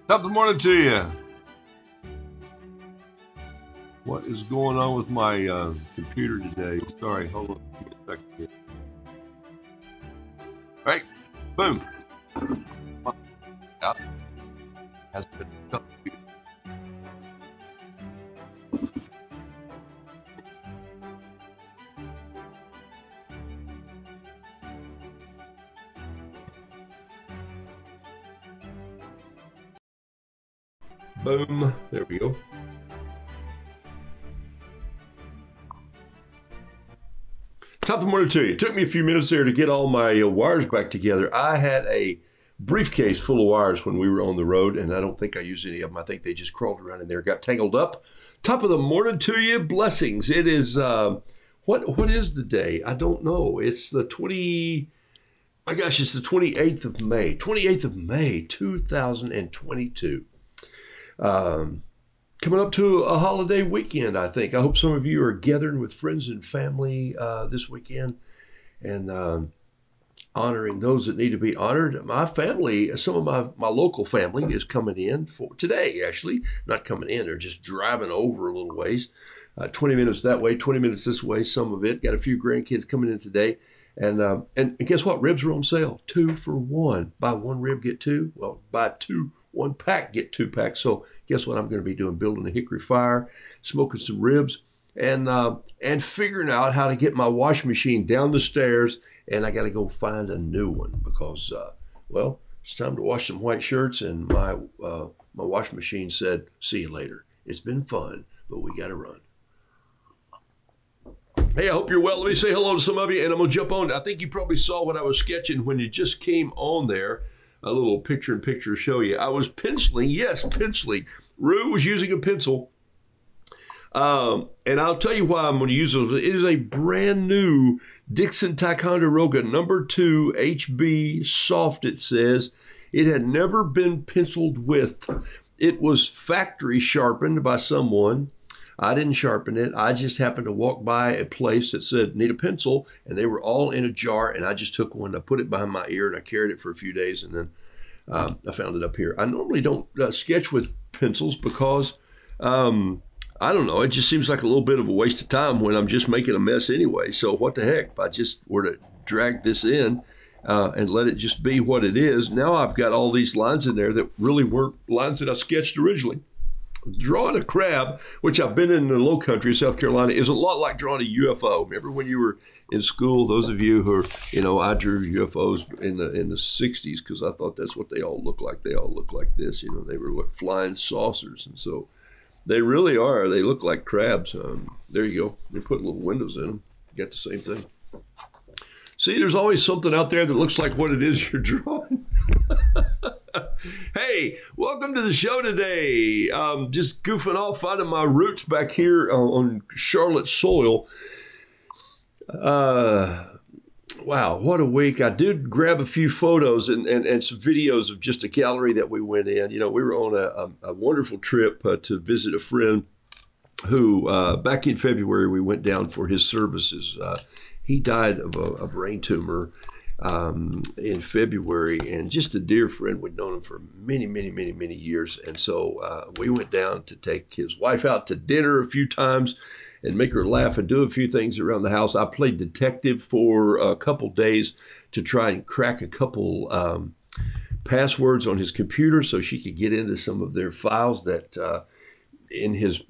Top of the morning to you. What is going on with my computer today? Sorry, hold on. Give me a second here. All right, boom. Yeah. Has been boom. There we go. Top of the morning to you. It took me a few minutes there to get all my wires back together. I had a briefcase full of wires when we were on the road, and I don't think I used any of them. I think they just crawled around in there, got tangled up. Top of the morning to you. Blessings. It is, what is the day? I don't know. It's the 28th of May. 28th of May, 2022. Coming up to a holiday weekend, I think. I hope some of you are gathering with friends and family this weekend and honoring those that need to be honored. My family, some of my local family is coming in for today, actually. Not coming in, they're just driving over a little ways. 20 minutes that way, 20 minutes this way, some of it. Got a few grandkids coming in today. And guess what? Ribs are on sale. 2 for 1. Buy 1 rib, get 2. Well, buy 2 1 pack, get 2 packs. So guess what I'm going to be doing? Building a hickory fire, smoking some ribs, and figuring out how to get my washing machine down the stairs. And I got to go find a new one because, well, it's time to wash some white shirts. And my washing machine said, "See you later. It's been fun, but we got to run." Hey, I hope you're well. Let me say hello to some of you, and I'm going to jump on. I think you probably saw what I was sketching when you just came on there. A little picture-in-picture to show you. I was penciling. Yes, penciling. Rue was using a pencil. And I'll tell you why I'm going to use it. It is a brand new Dixon Ticonderoga #2 HB soft, it says. It had never been penciled with. It was factory sharpened by someone. I didn't sharpen it. I just happened to walk by a place that said, "Need a pencil," and they were all in a jar, and I just took one. I put it behind my ear, and I carried it for a few days, and then I found it up here. I normally don't sketch with pencils because, I don't know, it just seems like a little bit of a waste of time when I'm just making a mess anyway. So what the heck, if I just were to drag this in and let it just be what it is. Now I've got all these lines in there that really weren't lines that I sketched originally. Drawing a crab, which I've been in the low country of South Carolina, is a lot like drawing a UFO. Remember when you were in school, those of you who are, I drew UFOs in the 60s because I thought that's what they all look like. They all look like this, they were like flying saucers. And so they really are. They look like crabs. There you go. They put little windows in them. You got the same thing. See, there's always something out there that looks like what it is you're drawing. Hey, welcome to the show today. Just goofing off, finding my roots back here on Charlotte soil. Wow, what a week. I did grab a few photos and some videos of just a gallery that we went in. We were on a wonderful trip to visit a friend who, back in February, we went down for his services. He died of a brain tumor in February, and just a dear friend. We'd known him for many, many, many, many years. And so we went down to take his wife out to dinner a few times and make her laugh and do a few things around the house. I played detective for a couple days to try and crack a couple passwords on his computer so she could get into some of their files that in his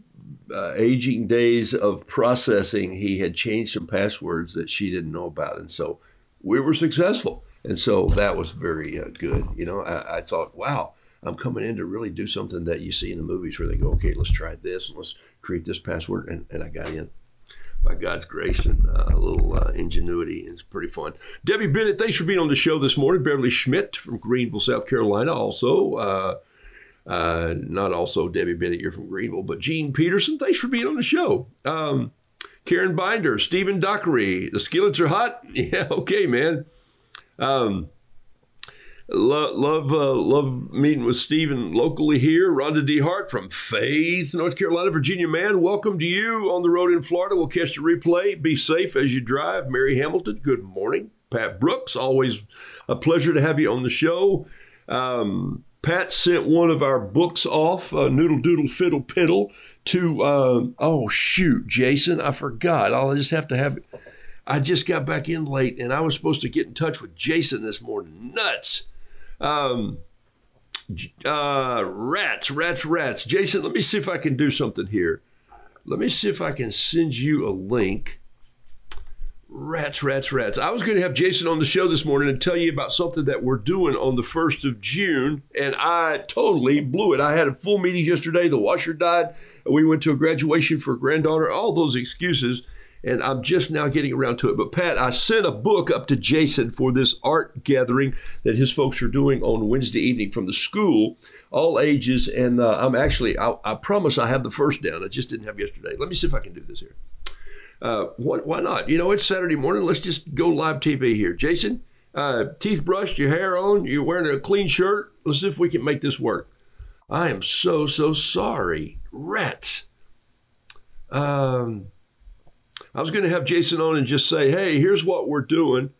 aging days of processing, he had changed some passwords that she didn't know about. And so we were successful. And so that was very good. I thought, wow, I'm coming in to really do something that you see in the movies where they go, okay, let's try this and let's create this password. And I got in by God's grace and a little ingenuity. It's pretty fun. Debbie Bennett, thanks for being on the show this morning. Beverly Schmidt from Greenville, South Carolina. Also, not also Debbie Bennett, you're from Greenville, but Gene Peterson, thanks for being on the show. Karen Binder, Stephen Dockery, the skillets are hot. Yeah, okay, man. Love meeting with Stephen locally here. Rhonda D. Hart from Faith, North Carolina. Virginia man, welcome to you on the road in Florida. We'll catch the replay. Be safe as you drive. Mary Hamilton, good morning. Pat Brooks, always a pleasure to have you on the show. Pat sent one of our books off, Noodle Doodle Fiddle Piddle, to, oh shoot, Jason, I forgot. I'll just have to have it. I just got back in late and I was supposed to get in touch with Jason this morning. Nuts. Rats. Jason, let me see if I can do something here. Let me see if I can send you a link. Rats. I was going to have Jason on the show this morning and tell you about something that we're doing on the 1st of June, and I totally blew it. I had a full meeting yesterday. The washer died. We went to a graduation for a granddaughter, all those excuses, and I'm just now getting around to it. But Pat, I sent a book up to Jason for this art gathering that his folks are doing on Wednesday evening from the school, all ages. And I promise I have the first down. I just didn't have yesterday. Let me see if I can do this here. Why not? You know, it's Saturday morning. Let's just go live TV here. Jason, teeth brushed, your hair on, you're wearing a clean shirt. Let's see if we can make this work. I am so sorry. Rats. I was going to have Jason on and just say, hey, here's what we're doing.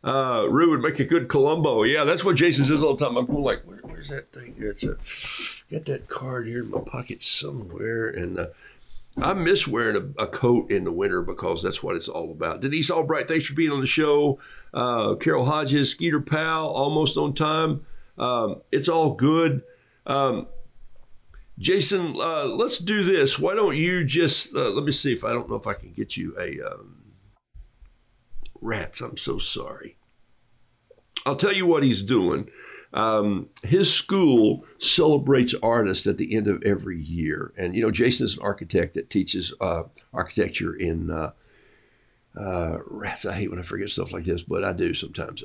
Rue would make a good Columbo. Yeah, that's what Jason says all the time. I'm going like, where's that thing? Got that card here in my pocket somewhere. And I miss wearing a coat in the winter because that's what it's all about. Denise Albright, thanks for being on the show. Carol Hodges, Skeeter Powell, almost on time. It's all good. Jason, let's do this. Why don't you just, let me see if I don't know if I can get you a, Rats, I'm so sorry. I'll tell you what he's doing. His school celebrates artists at the end of every year. And, you know, Jason is an architect that teaches architecture in, Rats, I hate when I forget stuff like this, but I do sometimes.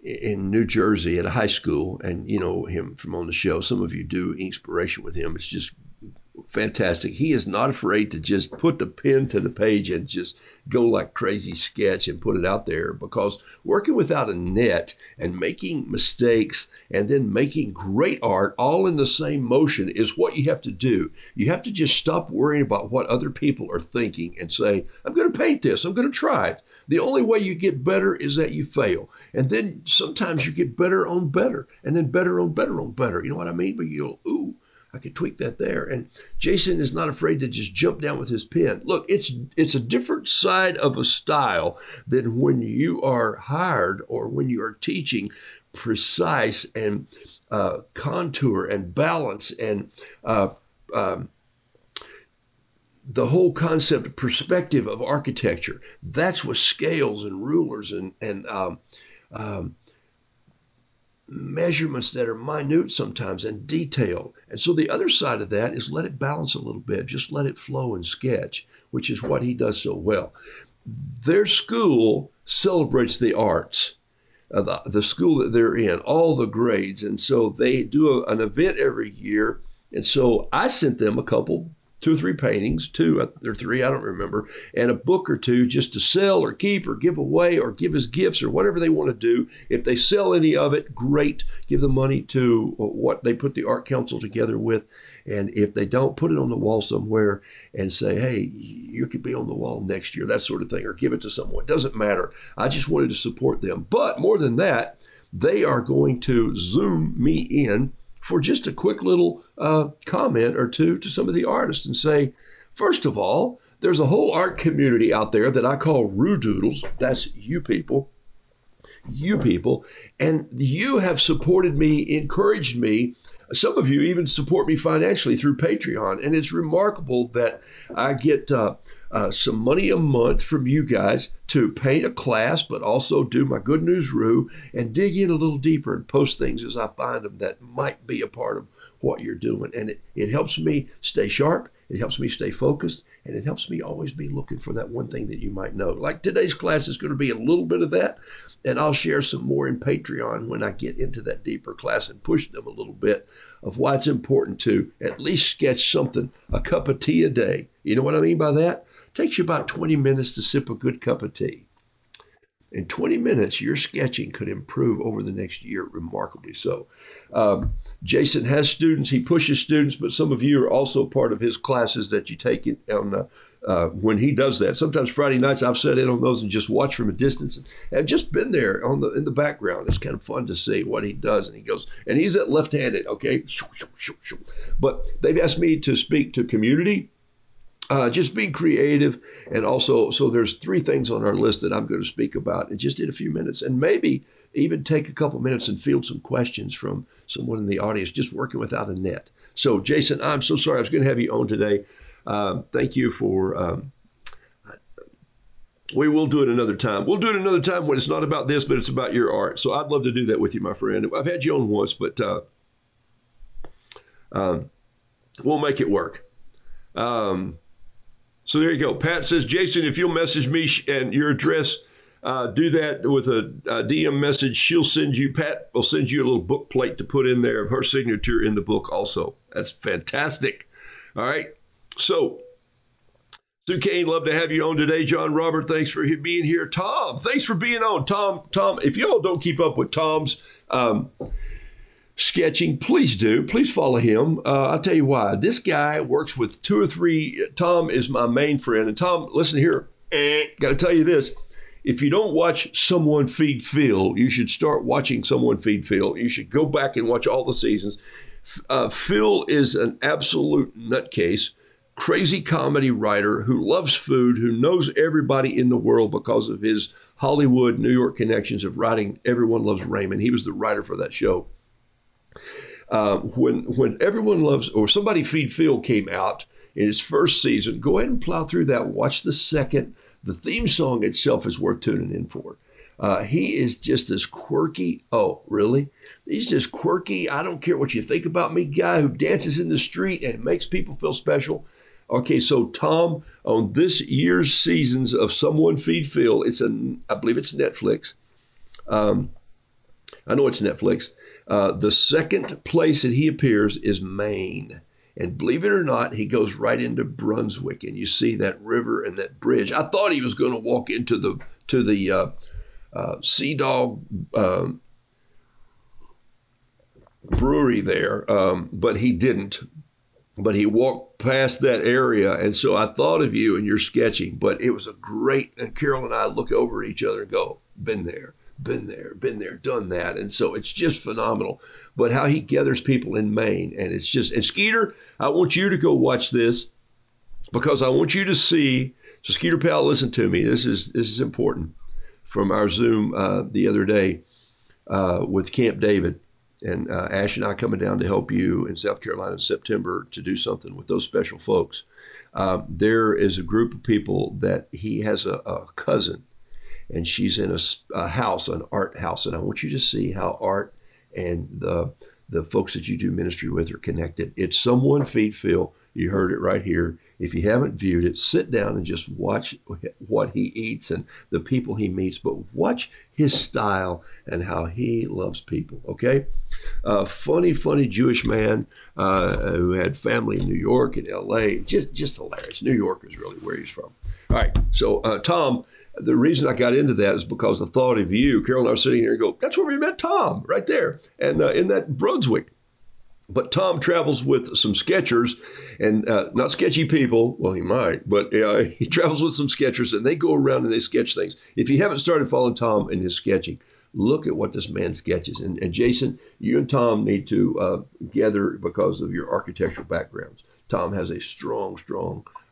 In New Jersey at a high school, and you know him from on the show. Some of you do inspiration with him. It's just fantastic. He is not afraid to just put the pen to the page and just go like crazy sketch and put it out there, because working without a net and making mistakes and then making great art all in the same motion is what you have to do. You have to just stop worrying about what other people are thinking and say, I'm going to paint this. I'm going to try it. The only way you get better is that you fail. And then sometimes you get better on better and then better on better on better. You know what I mean? But you'll, ooh, I could tweak that there. And Jason is not afraid to just jump down with his pen. Look, it's a different side of a style than when you are hired or when you are teaching precise and contour and balance and the whole concept of perspective of architecture. That's with scales and rulers and measurements that are minute sometimes and detailed. And so the other side of that is let it balance a little bit. Just let it flow and sketch, which is what he does so well. Their school celebrates the arts, the school that they're in, all the grades. And so they do an event every year. And so I sent them a couple, 2 or 3 paintings, 2 or 3, I don't remember, and a book or 2 just to sell or keep or give away or give as gifts or whatever they want to do. If they sell any of it, great. Give the money to what they put the Art Council together with. And if they don't, put it on the wall somewhere and say, hey, you could be on the wall next year, that sort of thing, or give it to someone. It doesn't matter. I just wanted to support them. But more than that, they are going to Zoom me in for just a quick little comment or 2 to some of the artists and say, first of all, there's a whole art community out there that I call Roodoodles. That's you people, and you have supported me, encouraged me. Some of you even support me financially through Patreon, and it's remarkable that I get some money a month from you guys to paint a class, but also do my Good News Roo and dig in a little deeper and post things as I find them that might be a part of what you're doing. And it helps me stay sharp. It helps me stay focused, and it helps me always be looking for that one thing that you might know. Like today's class is going to be a little bit of that, and I'll share some more in Patreon when I get into that deeper class and push them a little bit of why it's important to at least sketch something, a cup of tea a day. You know what I mean by that? It takes you about 20 minutes to sip a good cup of tea. In 20 minutes, your sketching could improve over the next year, remarkably so. Jason has students, he pushes students, but some of you are also part of his classes that you take it on when he does that. Sometimes Friday nights I've sat in on those and just watched from a distance, and I've just been there in the background. It's kind of fun to see what he does. And he goes, and he's that left-handed, okay? But they've asked me to speak to community, just being creative, and also, so there's 3 things on our list that I'm going to speak about in just in a few minutes, and maybe even take a couple minutes and field some questions from someone in the audience, just working without a net. So, Jason, I'm so sorry. I was going to have you on today. Thank you for, we will do it another time. We'll do it another time when it's not about this, but it's about your art. So I'd love to do that with you, my friend. I've had you on once, but we'll make it work. So there you go. Pat says, Jason, if you'll message me and your address, do that with a DM message. Pat will send you a little book plate to put in there of her signature in the book also. That's fantastic. All right. So, Sue Kane, love to have you on today. John Robert, thanks for being here. Tom, thanks for being on. Tom, if y'all don't keep up with Tom's sketching, please do. Please follow him. I'll tell you why. This guy works with 2 or 3. Tom is my main friend. And Tom, listen here. Got to tell you this. If you don't watch Someone Feed Phil, you should start watching Someone Feed Phil. You should go back and watch all the seasons. Phil is an absolute nutcase, crazy comedy writer who loves food, who knows everybody in the world because of his Hollywood, New York connections of writing Everyone Loves Raymond. He was the writer for that show. When Everyone Loves, or Somebody Feed Phil came out in its first season, go ahead and plow through that. Watch the second. The theme song itself is worth tuning in for. He is just as quirky. Oh, really? He's just quirky. I don't care what you think about me guy who dances in the street and makes people feel special. Okay, so Tom, on this year's seasons of Someone Feed Phil, I believe it's Netflix. I know it's Netflix. The second place that he appears is Maine. And believe it or not, he goes right into Brunswick, and you see that river and that bridge. I thought he was going to walk into the Sea Dog brewery there, but he didn't. But he walked past that area, and so I thought of you and your sketching. But it was a great, and Carol and I look over at each other and go, been there, done that. And so it's just phenomenal. But how he gathers people in Maine, and it's just, and Skeeter, I want you to go watch this because I want you to see. So Skeeter Pal, listen to me. This is important from our Zoom the other day with Camp David. And Ash and I coming down to help you in South Carolina in September to do something with those special folks. There is a group of people that he has a cousin, and she's in a house, an art house. And I want you to see how art and the folks that you do ministry with are connected. It's Someone Feed Phil. You heard it right here. If you haven't viewed it, sit down and just watch what he eats and the people he meets, but watch his style and how he loves people, okay? Funny Jewish man who had family in New York and L.A. Just hilarious. New York is really where he's from. All right, so Tom, the reason I got into that is because the thought of you, Carol and I were sitting here and go, that's where we met Tom, right there, and in that Brunswick. But Tom travels with some sketchers, and not sketchy people. Well, he might, but he travels with some sketchers, and they go around and they sketch things. If you haven't started following Tom in his sketching, look at what this man sketches. And Jason, you and Tom need to gather because of your architectural backgrounds. Tom has a strong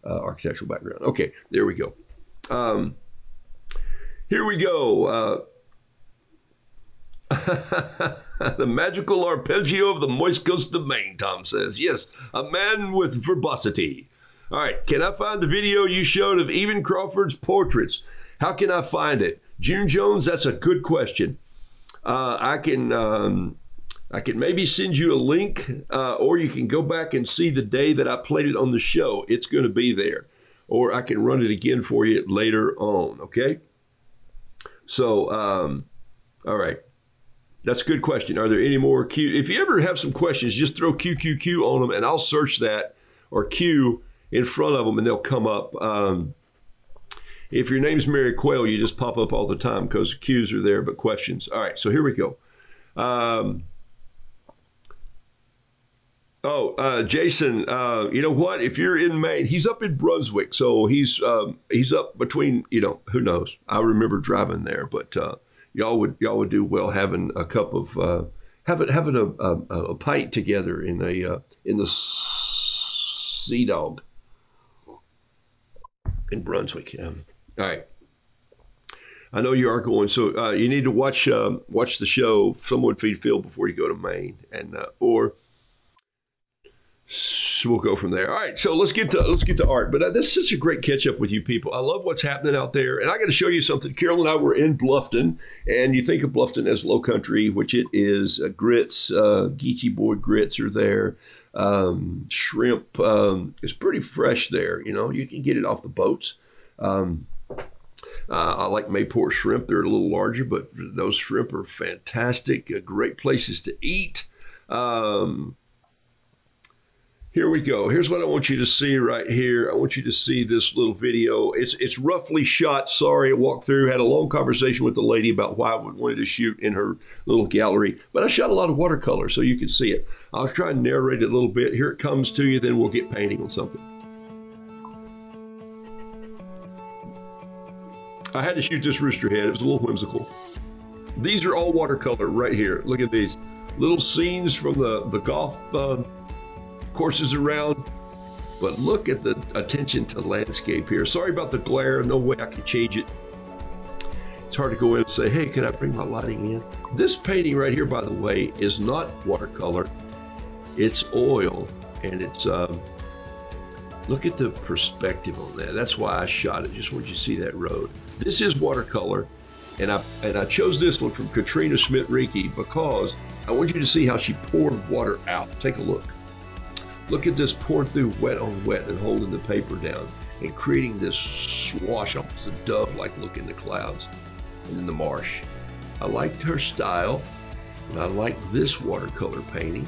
architectural background. Okay, there we go. Here we go. The magical arpeggio of the moist coast of Maine, Tom says. Yes, a man with verbosity. All right, can I find the video you showed of Even Crawford's portraits? How can I find it? June Jones, that's a good question. I can maybe send you a link, or you can go back and see the day that I played it on the show. It's going to be there. Or I can run it again for you later on, okay? So, all right. That's a good question. Are there any more Q? If you ever have some questions, just throw QQQ on them, and I'll search that, or Q in front of them, and they'll come up. If your name's Mary Quayle, you just pop up all the time because Q's are there, but questions. All right, so here we go. Jason, you know what? If you're in Maine, he's up in Brunswick, so he's up between, who knows? I remember driving there, but y'all would do well having a cup of having a pint together in the Sea Dog in Brunswick. Yeah. All right. I know you are going, so you need to watch the show Someone Feed Phil before you go to Maine, and or. So we'll go from there. All right, so let's get to art. But this is such a great catch up with you people. I love what's happening out there, and I got to show you something. Carol and I were in Bluffton, and you think of Bluffton as low country, which it is. Grits, Geechee Boy grits are there. Shrimp is pretty fresh there. You can get it off the boats. I like Mayport shrimp. They're a little larger, but those shrimp are fantastic. Great places to eat. Here we go. Here's what I want you to see right here. I want you to see this little video. It's roughly shot. Sorry, I walked through, had a long conversation with the lady about why I wanted to shoot in her little gallery. But I shot a lot of watercolor so you can see it. I'll try and narrate it a little bit. Here it comes to you, then we'll get painting on something. I had to shoot this rooster head. It was a little whimsical. These are all watercolor right here. Look at these little scenes from the golf courses around, but look at the attention to landscape here. Sorry about the glare. No way I can change it. It's hard to go in and say, hey, can I bring my lighting in? This painting right here, by the way, is not watercolor. It's oil, and it's look at the perspective on that. That's why I shot it. Just want you to see that road. This is watercolor, and I chose this one from Katrina Schmidt-Rieke because I want you to see how she poured water out. Take a look. Look at this pouring through wet on wet and holding the paper down and creating this swash, almost a dove-like look in the clouds and in the marsh. I liked her style, and I like this watercolor painting.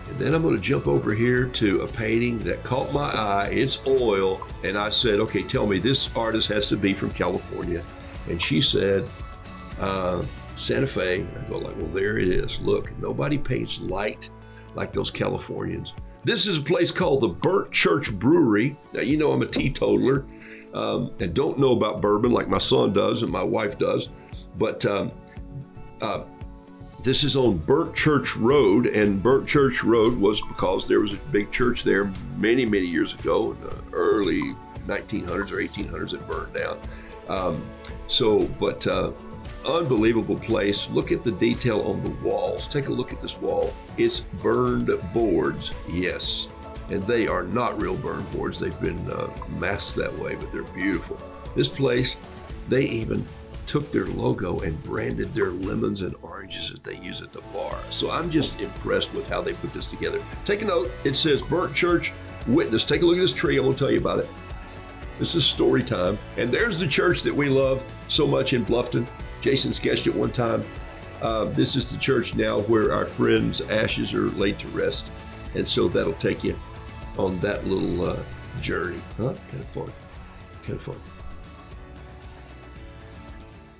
And then I'm going to jump over here to a painting that caught my eye. It's oil, and I said, okay, tell me this artist has to be from California. And she said, Santa Fe. I go like, well, there it is. Look, nobody paints light like those Californians. This is a place called the Burnt Church Brewery. Now, you know I'm a teetotaler and don't know about bourbon like my son does and my wife does, but this is on Burnt Church Road, and Burnt Church Road was because there was a big church there many, many years ago in the early 1900s or 1800s. It burned down. Unbelievable place. Look at the detail on the walls. Take a look at this wall. It's burned boards, yes. And they are not real burned boards. They've been masked that way, but they're beautiful. This place, they even took their logo and branded their lemons and oranges that they use at the bar. So I'm just impressed with how they put this together. Take a note. It says Burnt Church Witness. Take a look at this tree. I'm going to tell you about it. This is story time. And there's the church that we love so much in Bluffton. Jason sketched it one time. This is the church now where our friend's ashes are laid to rest. And so that'll take you on that little journey. Huh? Kind of fun. Kind of fun.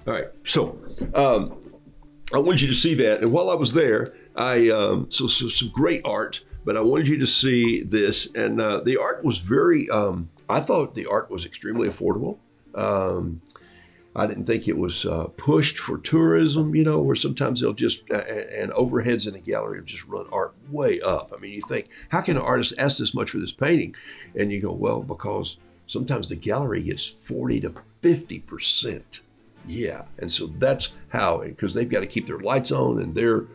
All right. So I wanted you to see that. And while I was there, so some great art, but I wanted you to see this. And the art was very, I thought the art was extremely affordable. I didn't think it was pushed for tourism, where sometimes they'll just, and overheads in a gallery will just run art way up. I mean, you think, how can an artist ask this much for this painting? And you go, well, because sometimes the gallery gets 40 to 50%. Yeah, and so that's how, because they've got to keep their lights on, and they're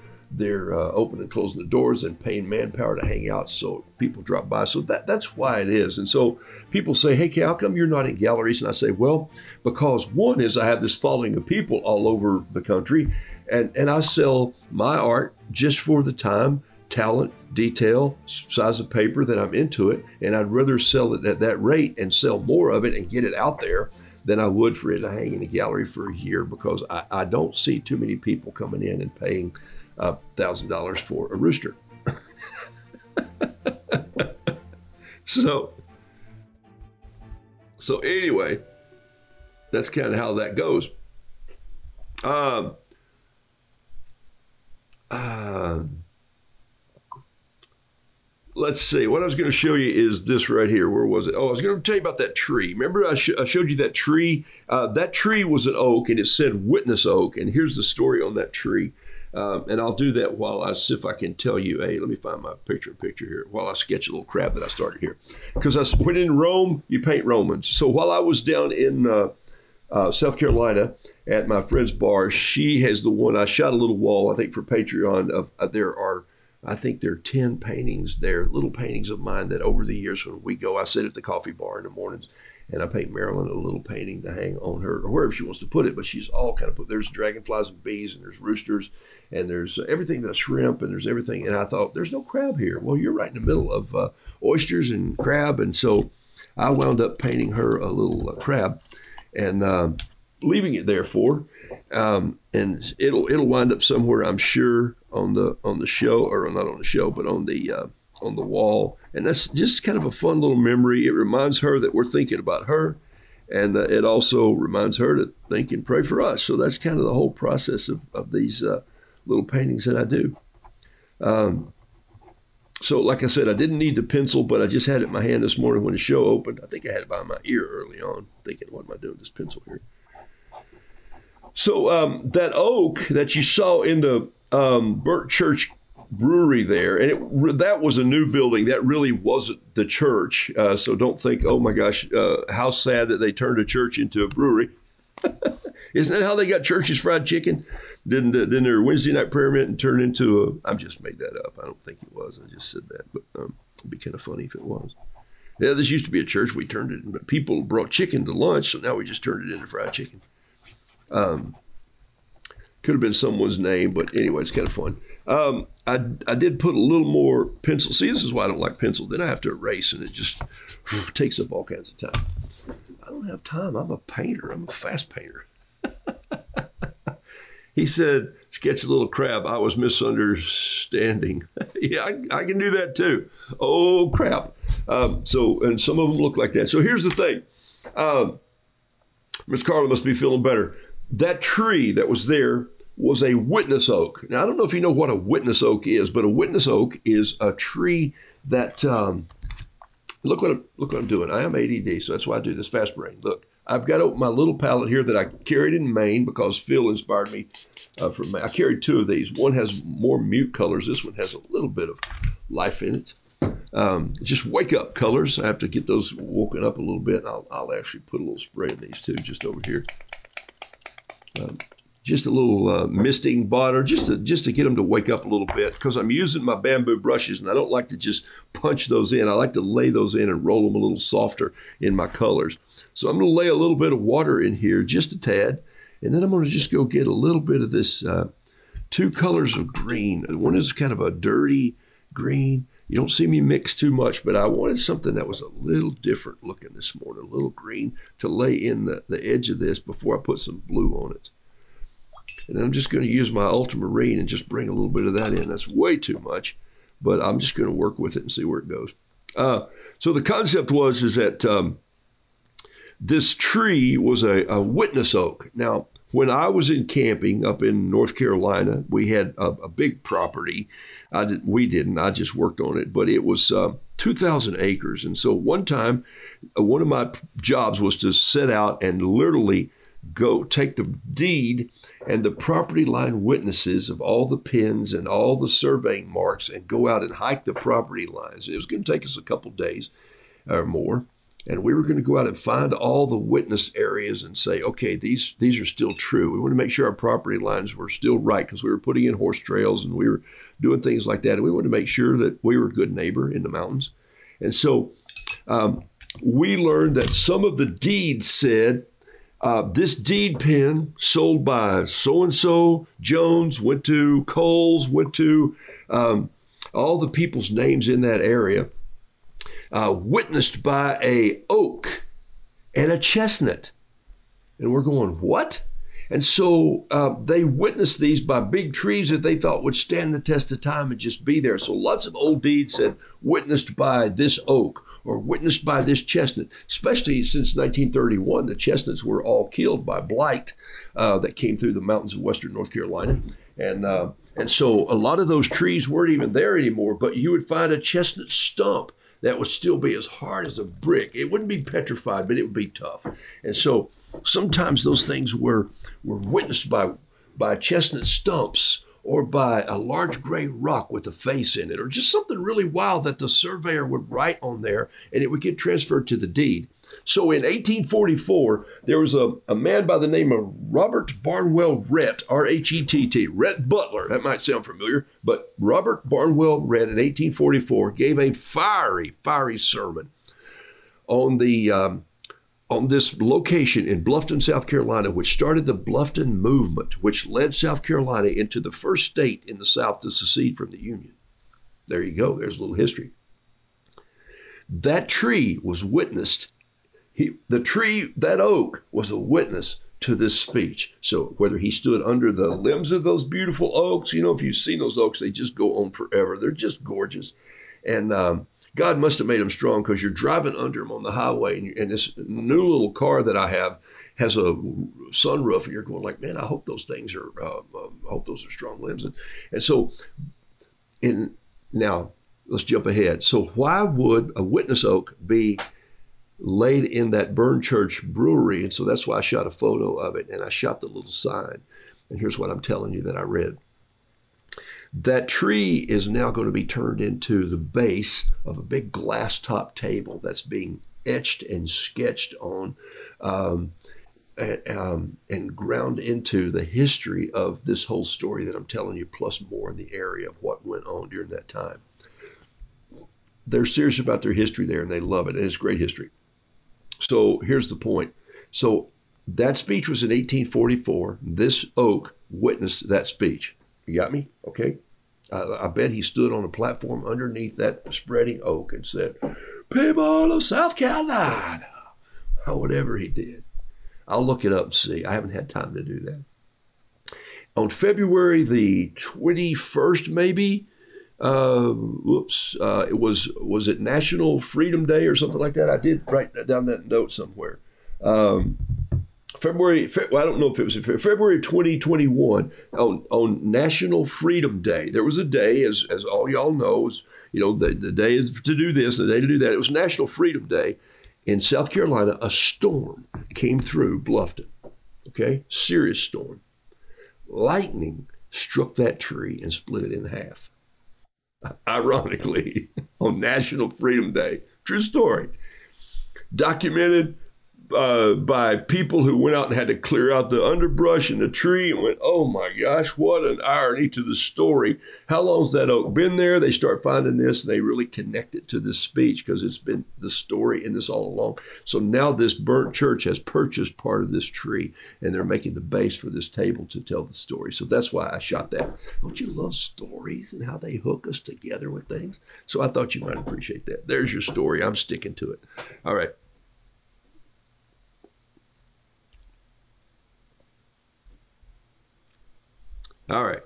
opening and closing the doors and paying manpower to hang out so people drop by. So that's why it is. And so people say, hey, how come you're not in galleries? And I say, well, because one is I have this following of people all over the country, and I sell my art just for the time, talent, detail, size of paper that I'm into it. And I'd rather sell it at that rate and sell more of it and get it out there than I would for it to hang in a gallery for a year, because I don't see too many people coming in and paying $1,000 for a rooster. So anyway, that's kind of how that goes. let's see. What I was going to show you is this right here. Where was it? Oh, I was going to tell you about that tree. Remember I showed you that tree? That tree was an oak, and it said witness oak. And here's the story on that tree. And I'll do that while I see if I can tell you. Hey, let me find my picture here while I sketch a little crab that I started here. Because when in Rome, you paint Romans. So while I was down in South Carolina at my friend's bar, she has the one. I shot a little wall, I think, for Patreon. I think there are 10 paintings there, little paintings of mine that over the years when we go, I sit at the coffee bar in the mornings and I paint Marilyn a little painting to hang on her or wherever she wants to put it. But she's all kind of put, there's dragonflies and bees and there's roosters and there's everything that shrimp and there's everything. And I thought, there's no crab here. Well, you're right in the middle of oysters and crab. And so I wound up painting her a little crab and leaving it there and it'll wind up somewhere, I'm sure, on the show, or not on the show, but on the wall. And that's just kind of a fun little memory. It reminds her that we're thinking about her, and it also reminds her to think and pray for us. So that's kind of the whole process of these little paintings that I do. So like I said, I didn't need the pencil, but I just had it in my hand this morning when the show opened. I think I had it by my ear early on, thinking, what am I doing with this pencil here? So that oak that you saw in the Burnt Church Brewery there, and that was a new building. That really wasn't the church. So don't think, oh my gosh, how sad that they turned a church into a brewery. Isn't that how they got Church's Fried Chicken? Didn't their Wednesday night prayer meeting turn into I just made that up. I don't think it was. I just said that, but it'd be kind of funny if it was. Yeah, this used to be a church. We turned it, but people brought chicken to lunch, so now we just turned it into fried chicken. Could have been someone's name, but anyway, it's kind of fun. I did put a little more pencil. See, this is why I don't like pencil. Then I have to erase, and it just takes up all kinds of time. I don't have time. I'm a painter. I'm a fast painter. He said, sketch a little crab. I was misunderstanding. Yeah, I can do that too. Oh, crap. And some of them look like that. So here's the thing. Miss Carla must be feeling better. That tree that was there was a witness oak. Now, I don't know if you know what a witness oak is, but a witness oak is a tree that, look what I'm doing. I am ADD, so that's why I do this fast brain. Look, I've got my little palette here that I carried in Maine because Phil inspired me from Maine. I carried two of these. One has more mute colors. This one has a little bit of life in it. Just wake up colors. I have to get those woken up a little bit. I'll actually put a little spray in these too, just over here. Just a little misting bottle, just to get them to wake up a little bit, because I'm using my bamboo brushes and I don't like to just punch those in. I like to lay those in and roll them a little softer in my colors. So I'm going to lay a little bit of water in here, just a tad, and then I'm going to just go get a little bit of this two colors of green. One is kind of a dirty green. You don't see me mix too much, but I wanted something that was a little different looking this morning, a little green to lay in the edge of this before I put some blue on it. And I'm just going to use my ultramarine and just bring a little bit of that in. That's way too much, but I'm just going to work with it and see where it goes. So the concept is that this tree was a witness oak. Now, when I was in camping up in North Carolina, we had a big property. I just worked on it, but it was 2,000 acres. And so one time, one of my jobs was to set out and literally go take the deed and the property line witnesses of all the pins and all the surveying marks and go out and hike the property lines. It was going to take us a couple days or more. And we were going to go out and find all the witness areas and say, okay, these are still true. We want to make sure our property lines were still right, because we were putting in horse trails and we were doing things like that. And we wanted to make sure that we were a good neighbor in the mountains. And so we learned that some of the deeds said, this deed pin sold by so-and-so, Jones, went to Coles, went to all the people's names in that area, witnessed by a oak and a chestnut. And we're going, what? And so they witnessed these by big trees that they thought would stand the test of time and just be there. So lots of old deeds said witnessed by this oak or witnessed by this chestnut, especially since 1931. The chestnuts were all killed by blight that came through the mountains of western North Carolina. And And so a lot of those trees weren't even there anymore, but you would find a chestnut stump that would still be as hard as a brick. It wouldn't be petrified, but it would be tough. And so sometimes those things were witnessed by chestnut stumps or by a large gray rock with a face in it, or just something really wild that the surveyor would write on there and it would get transferred to the deed. So in 1844, there was a man by the name of Robert Barnwell Rhett, R-H-E-T-T, Rhett Butler. That might sound familiar, but Robert Barnwell Rhett in 1844 gave a fiery sermon on this location in Bluffton, South Carolina, which started the Bluffton movement, which led South Carolina into the first state in the South to secede from the Union. There you go. There's a little history. That tree was witnessed. That oak was a witness to this speech. So whether he stood under the limbs of those beautiful oaks, if you've seen those oaks, they just go on forever. They're just gorgeous. And God must have made them strong, because you're driving under them on the highway, and this new little car that I have has a sunroof, and you're going like, man, I hope those things are, I hope those are strong limbs. And so, now let's jump ahead. So why would a witness oak be laid in that Burn Church brewery? And so that's why I shot a photo of it, and I shot the little sign. And here's what I'm telling you that I read. That tree is now going to be turned into the base of a big glass top table that's being etched and sketched on and ground into the history of this whole story that I'm telling you, plus more in the area of what went on during that time. They're serious about their history there, and they love it, and it's great history. So here's the point. So that speech was in 1844. This oak witnessed that speech. You got me? Okay. I bet he stood on a platform underneath that spreading oak and said, "People of South Carolina," or whatever he did. I'll look it up and see. I haven't had time to do that. On February the 21st, maybe, it was it National Freedom Day or something like that? I did write down that note somewhere. I don't know if it was February 2021 on National Freedom Day. There was a day, as all y'all know, the day is to do this, the day to do that. It was National Freedom Day in South Carolina. A storm came through Bluffton. Okay, serious storm. Lightning struck that tree and split it in half. Ironically, on National Freedom Day. True story. Documented by people who went out and had to clear out the underbrush and the tree, and went, oh my gosh, what an irony to the story. How long's that oak been there? They start finding this, and they really connect it to this speech, because it's been the story in this all along. So now this burnt church has purchased part of this tree, and they're making the base for this table to tell the story. So that's why I shot that. Don't you love stories and how they hook us together with things? So I thought you might appreciate that. There's your story. I'm sticking to it. All right. All right.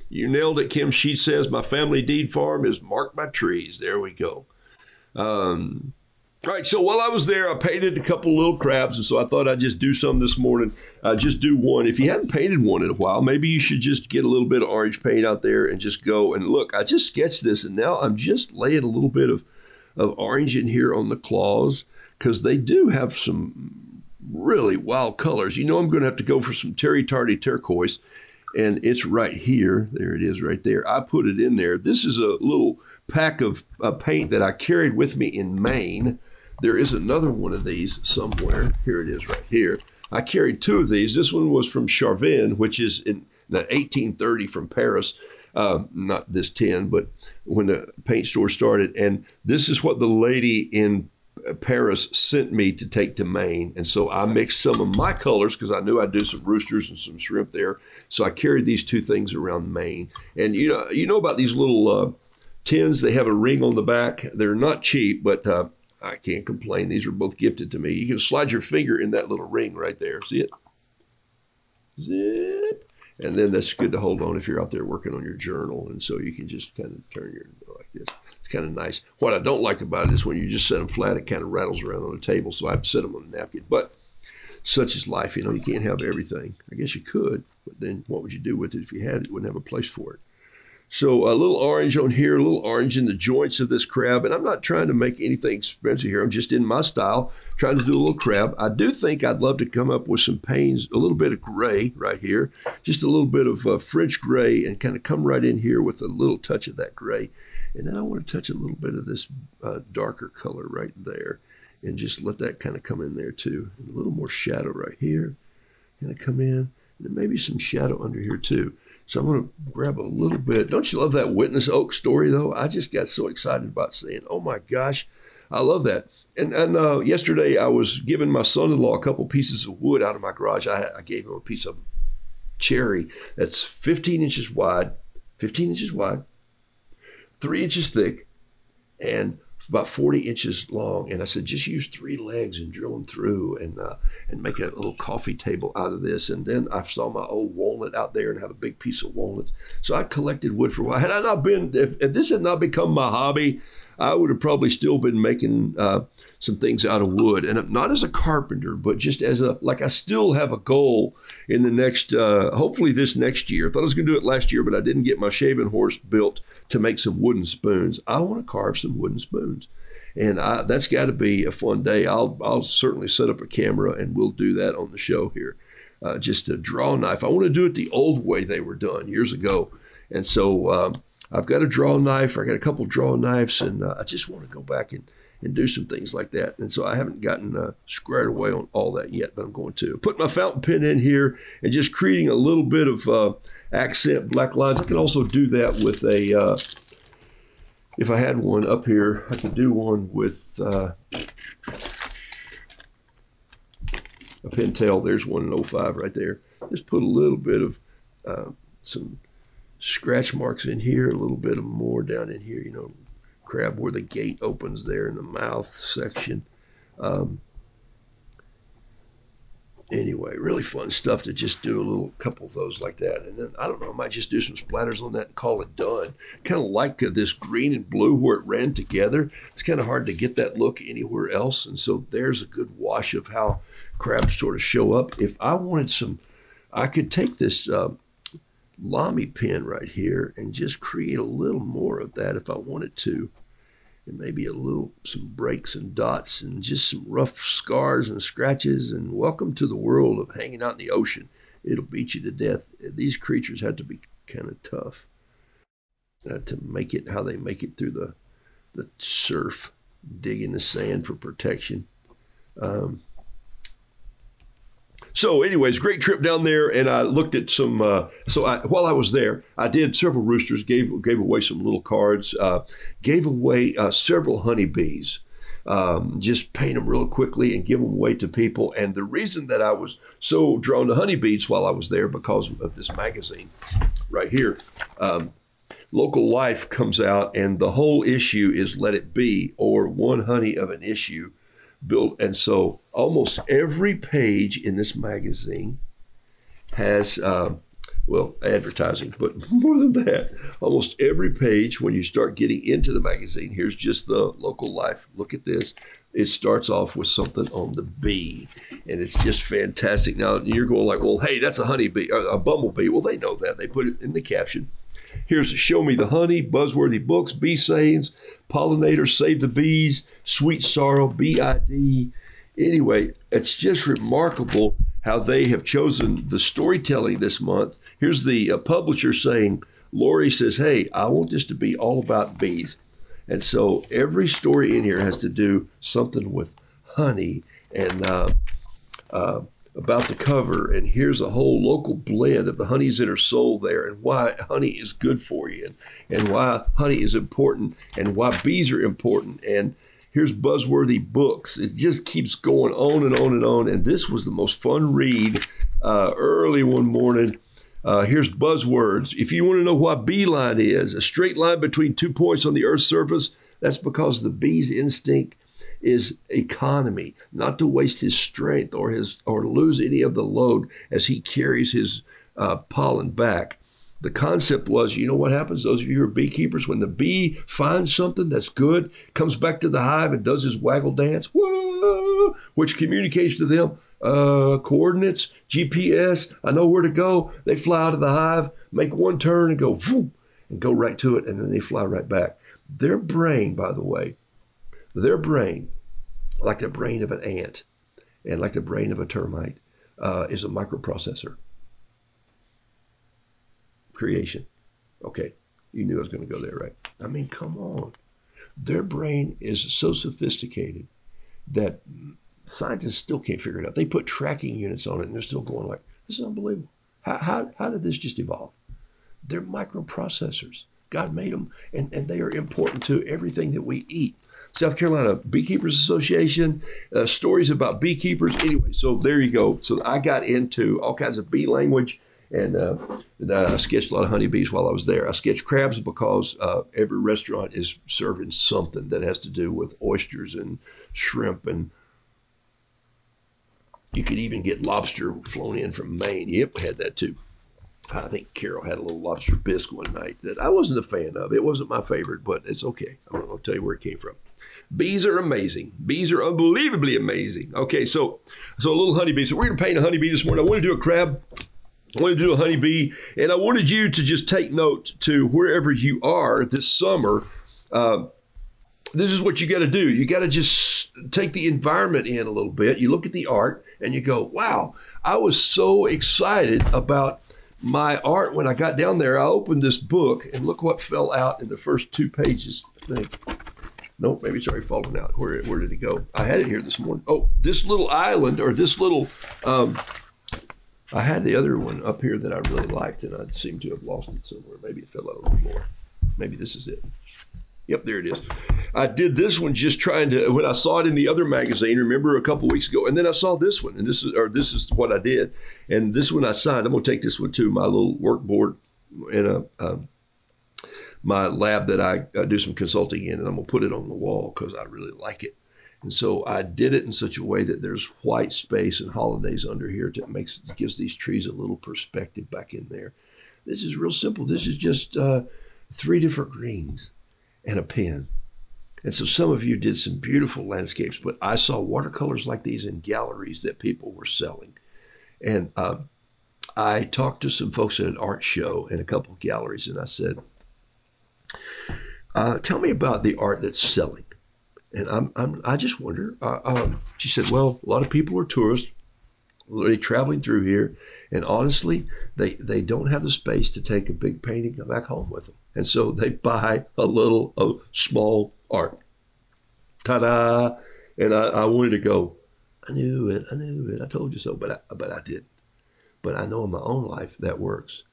You nailed it, Kim. She says, my family deed farm is marked by trees. There we go. All right. So while I was there, I painted a couple little crabs. And so I thought I'd just do some this morning. Just do one. If you hadn't painted one in a while, maybe you should just get a little bit of orange paint out there and just go. And look, I just sketched this, and now I'm just laying a little bit of orange in here on the claws, because they do have some really wild colors. I'm going to have to go for some Terry Tardy turquoise, and it's right here. There it is right there. I put it in there. This is a little pack of paint that I carried with me in Maine. There is another one of these somewhere. Here it is right here. I carried two of these. This one was from Charvin, which is in the 1830 from Paris. Not this tin, but when the paint store started. And this is what the lady in Paris sent me to take to Maine. And so I mixed some of my colors, because I knew I'd do some roosters and some shrimp there. So I carried these two things around Maine. And you know about these little tins? They have a ring on the back. They're not cheap, but I can't complain. These were both gifted to me. You can slide your finger in that little ring right there. See it? Zip. And then that's good to hold on if you're out there working on your journal. And so you can just kind of turn your like this. It's kind of nice. What I don't like about it is when you just set them flat, it kind of rattles around on the table. So I have to set them on a napkin. But such is life. You know, you can't have everything. I guess you could, but then what would you do with it if you had it? You wouldn't have a place for it. So a little orange on here, a little orange in the joints of this crab. And I'm not trying to make anything expensive here. I'm just in my style, trying to do a little crab. I do think I'd love to come up with some panes, a little bit of gray right here, just a little bit of French gray, and kind of come right in here with a little touch of that gray. And then I want to touch a little bit of this darker color right there, and just let that kind of come in there too. And a little more shadow right here, kind of come in, and maybe some shadow under here too. So I'm going to grab a little bit. Don't you love that witness oak story, though? I just got so excited about saying, oh, my gosh, I love that. And yesterday I was giving my son-in-law a couple pieces of wood out of my garage. I gave him a piece of cherry that's 15 inches wide, 3 inches thick, and about 40 inches long. And I said, just use 3 legs and drill them through and make a little coffee table out of this. And then I saw my old walnut out there and had a big piece of walnut. So I collected wood for a while. Had I not been, if this had not become my hobby, I would have probably still been making some things out of wood. And not as a carpenter, but just as like I still have a goal in the next, hopefully this next year. I thought I was going to do it last year, but I didn't get my shaving horse built to make some wooden spoons. I want to carve some wooden spoons. And that's got to be a fun day. I'll certainly set up a camera and we'll do that on the show here. Just a draw knife. I want to do it the old way they were done years ago. And so I've got a draw knife. I got a couple draw knives, and I just want to go back and do some things like that. And so I haven't gotten squared away on all that yet, but I'm going to. Put my fountain pen in here and just creating a little bit of accent black lines. I can also do that with a, if I had one up here, I could do one with a Pentel. There's one in 05 right there. Just put a little bit of some scratch marks in here, a little bit of more down in here, you know, crab where the gate opens there in the mouth section. Anyway, really fun stuff to just do a little couple of those like that. And then, I don't know, I might just do some splatters on that and call it done. Kind of like this green and blue where it ran together. It's kind of hard to get that look anywhere else. And so there's a good wash of how crabs sort of show up. If I wanted some, I could take this Lamy pen right here and just create a little more of that if I wanted to, and maybe some breaks and dots and just some rough scars and scratches. And welcome to the world of hanging out in the ocean. It'll beat you to death. These creatures have to be kind of tough to make it how they make it through the surf, digging the sand for protection. So anyways, great trip down there, and I looked at some, while I was there, I did several roosters, gave away some little cards, gave away several honeybees, just paint them real quickly and give them away to people. And the reason that I was so drawn to honeybees while I was there, because of this magazine right here, Local Life comes out, and the whole issue is Let It Be, or One Honey of an Issue. Built, and so almost every page in this magazine has advertising, but more than that, almost every page when you start getting into the magazine, here's just the Local Life. Look at this. It starts off with something on the bee, and it's just fantastic. Now you're going like, well, hey, that's a honeybee or a bumblebee. Well, they know that. They put it in the caption. Here's Show Me the Honey, buzzworthy books, bee sayings, pollinators, save the bees, sweet sorrow, BID. Anyway, it's just remarkable how they have chosen the storytelling this month. Here's the publisher saying, Lori says, hey, I want this to be all about bees. And so every story in here has to do something with honey and about the cover, and here's a whole local blend of the honeys that are sold there and why honey is good for you and why honey is important and why bees are important. And here's buzzworthy books. It just keeps going on and on and on. And this was the most fun read early one morning. Here's buzzwords. If you want to know what beeline is, a straight line between 2 points on the Earth's surface, that's because the bee's instinct is economy, not to waste his strength or lose any of the load as he carries his pollen back. The concept was, you know what happens, those of you who are beekeepers, when the bee finds something that's good, comes back to the hive and does his waggle dance, whoa, which communicates to them coordinates, GPS. I know where to go. They fly out of the hive, make one turn and go, whoop, and go right to it, and then they fly right back. Their brain, by the way, their brain, like the brain of an ant and like the brain of a termite, is a microprocessor. Creation. Okay, you knew I was going to go there, right? I mean, come on. Their brain is so sophisticated that scientists still can't figure it out. They put tracking units on it, and they're still going like, this is unbelievable. How did this just evolve? They're microprocessors. God made them, and they are important to everything that we eat. South Carolina Beekeepers Association, stories about beekeepers. Anyway, so there you go. So I got into all kinds of bee language, and I sketched a lot of honeybees while I was there. I sketched crabs because every restaurant is serving something that has to do with oysters and shrimp, and you could even get lobster flown in from Maine. Yep, had that too. I think Carol had a little lobster bisque one night that I wasn't a fan of. It wasn't my favorite, but it's okay. I'm not going to tell you where it came from. Bees are amazing. Bees are unbelievably amazing. Okay, so a little honeybee. So we're going to paint a honeybee this morning. I want to do a crab. I want to do a honeybee. And I wanted you to just take note to wherever you are this summer. This is what you got to do. You got to just take the environment in a little bit. You look at the art and you go, wow, I was so excited about my art when I got down there. I opened this book and look what fell out in the first 2 pages, I think. Nope, maybe it's already fallen out. Where did it go? I had it here this morning. Oh, this little island, or this little, I had the other one up here that I really liked, and I seem to have lost it somewhere. Maybe it fell out on the floor. Maybe this is it. Yep, there it is. I did this one just trying to, when I saw it in the other magazine, remember a couple weeks ago, and then I saw this one, and this is what I did. And this one I signed. I'm going to take this one to my little workboard in my lab that I do some consulting in, and I'm going to put it on the wall because I really like it. And so I did it in such a way that there's white space and holidays under here. It gives these trees a little perspective back in there. This is real simple. This is just 3 different greens and a pen. And so some of you did some beautiful landscapes, but I saw watercolors like these in galleries that people were selling. And I talked to some folks at an art show in a couple of galleries, and I said, tell me about the art that's selling. And I just wonder, she said, well, a lot of people are tourists, literally traveling through here. And honestly, they don't have the space to take a big painting back home with them. And so they buy a small art. Ta-da! And I wanted to go, I knew it, I told you so, but I didn't. But I know in my own life that works.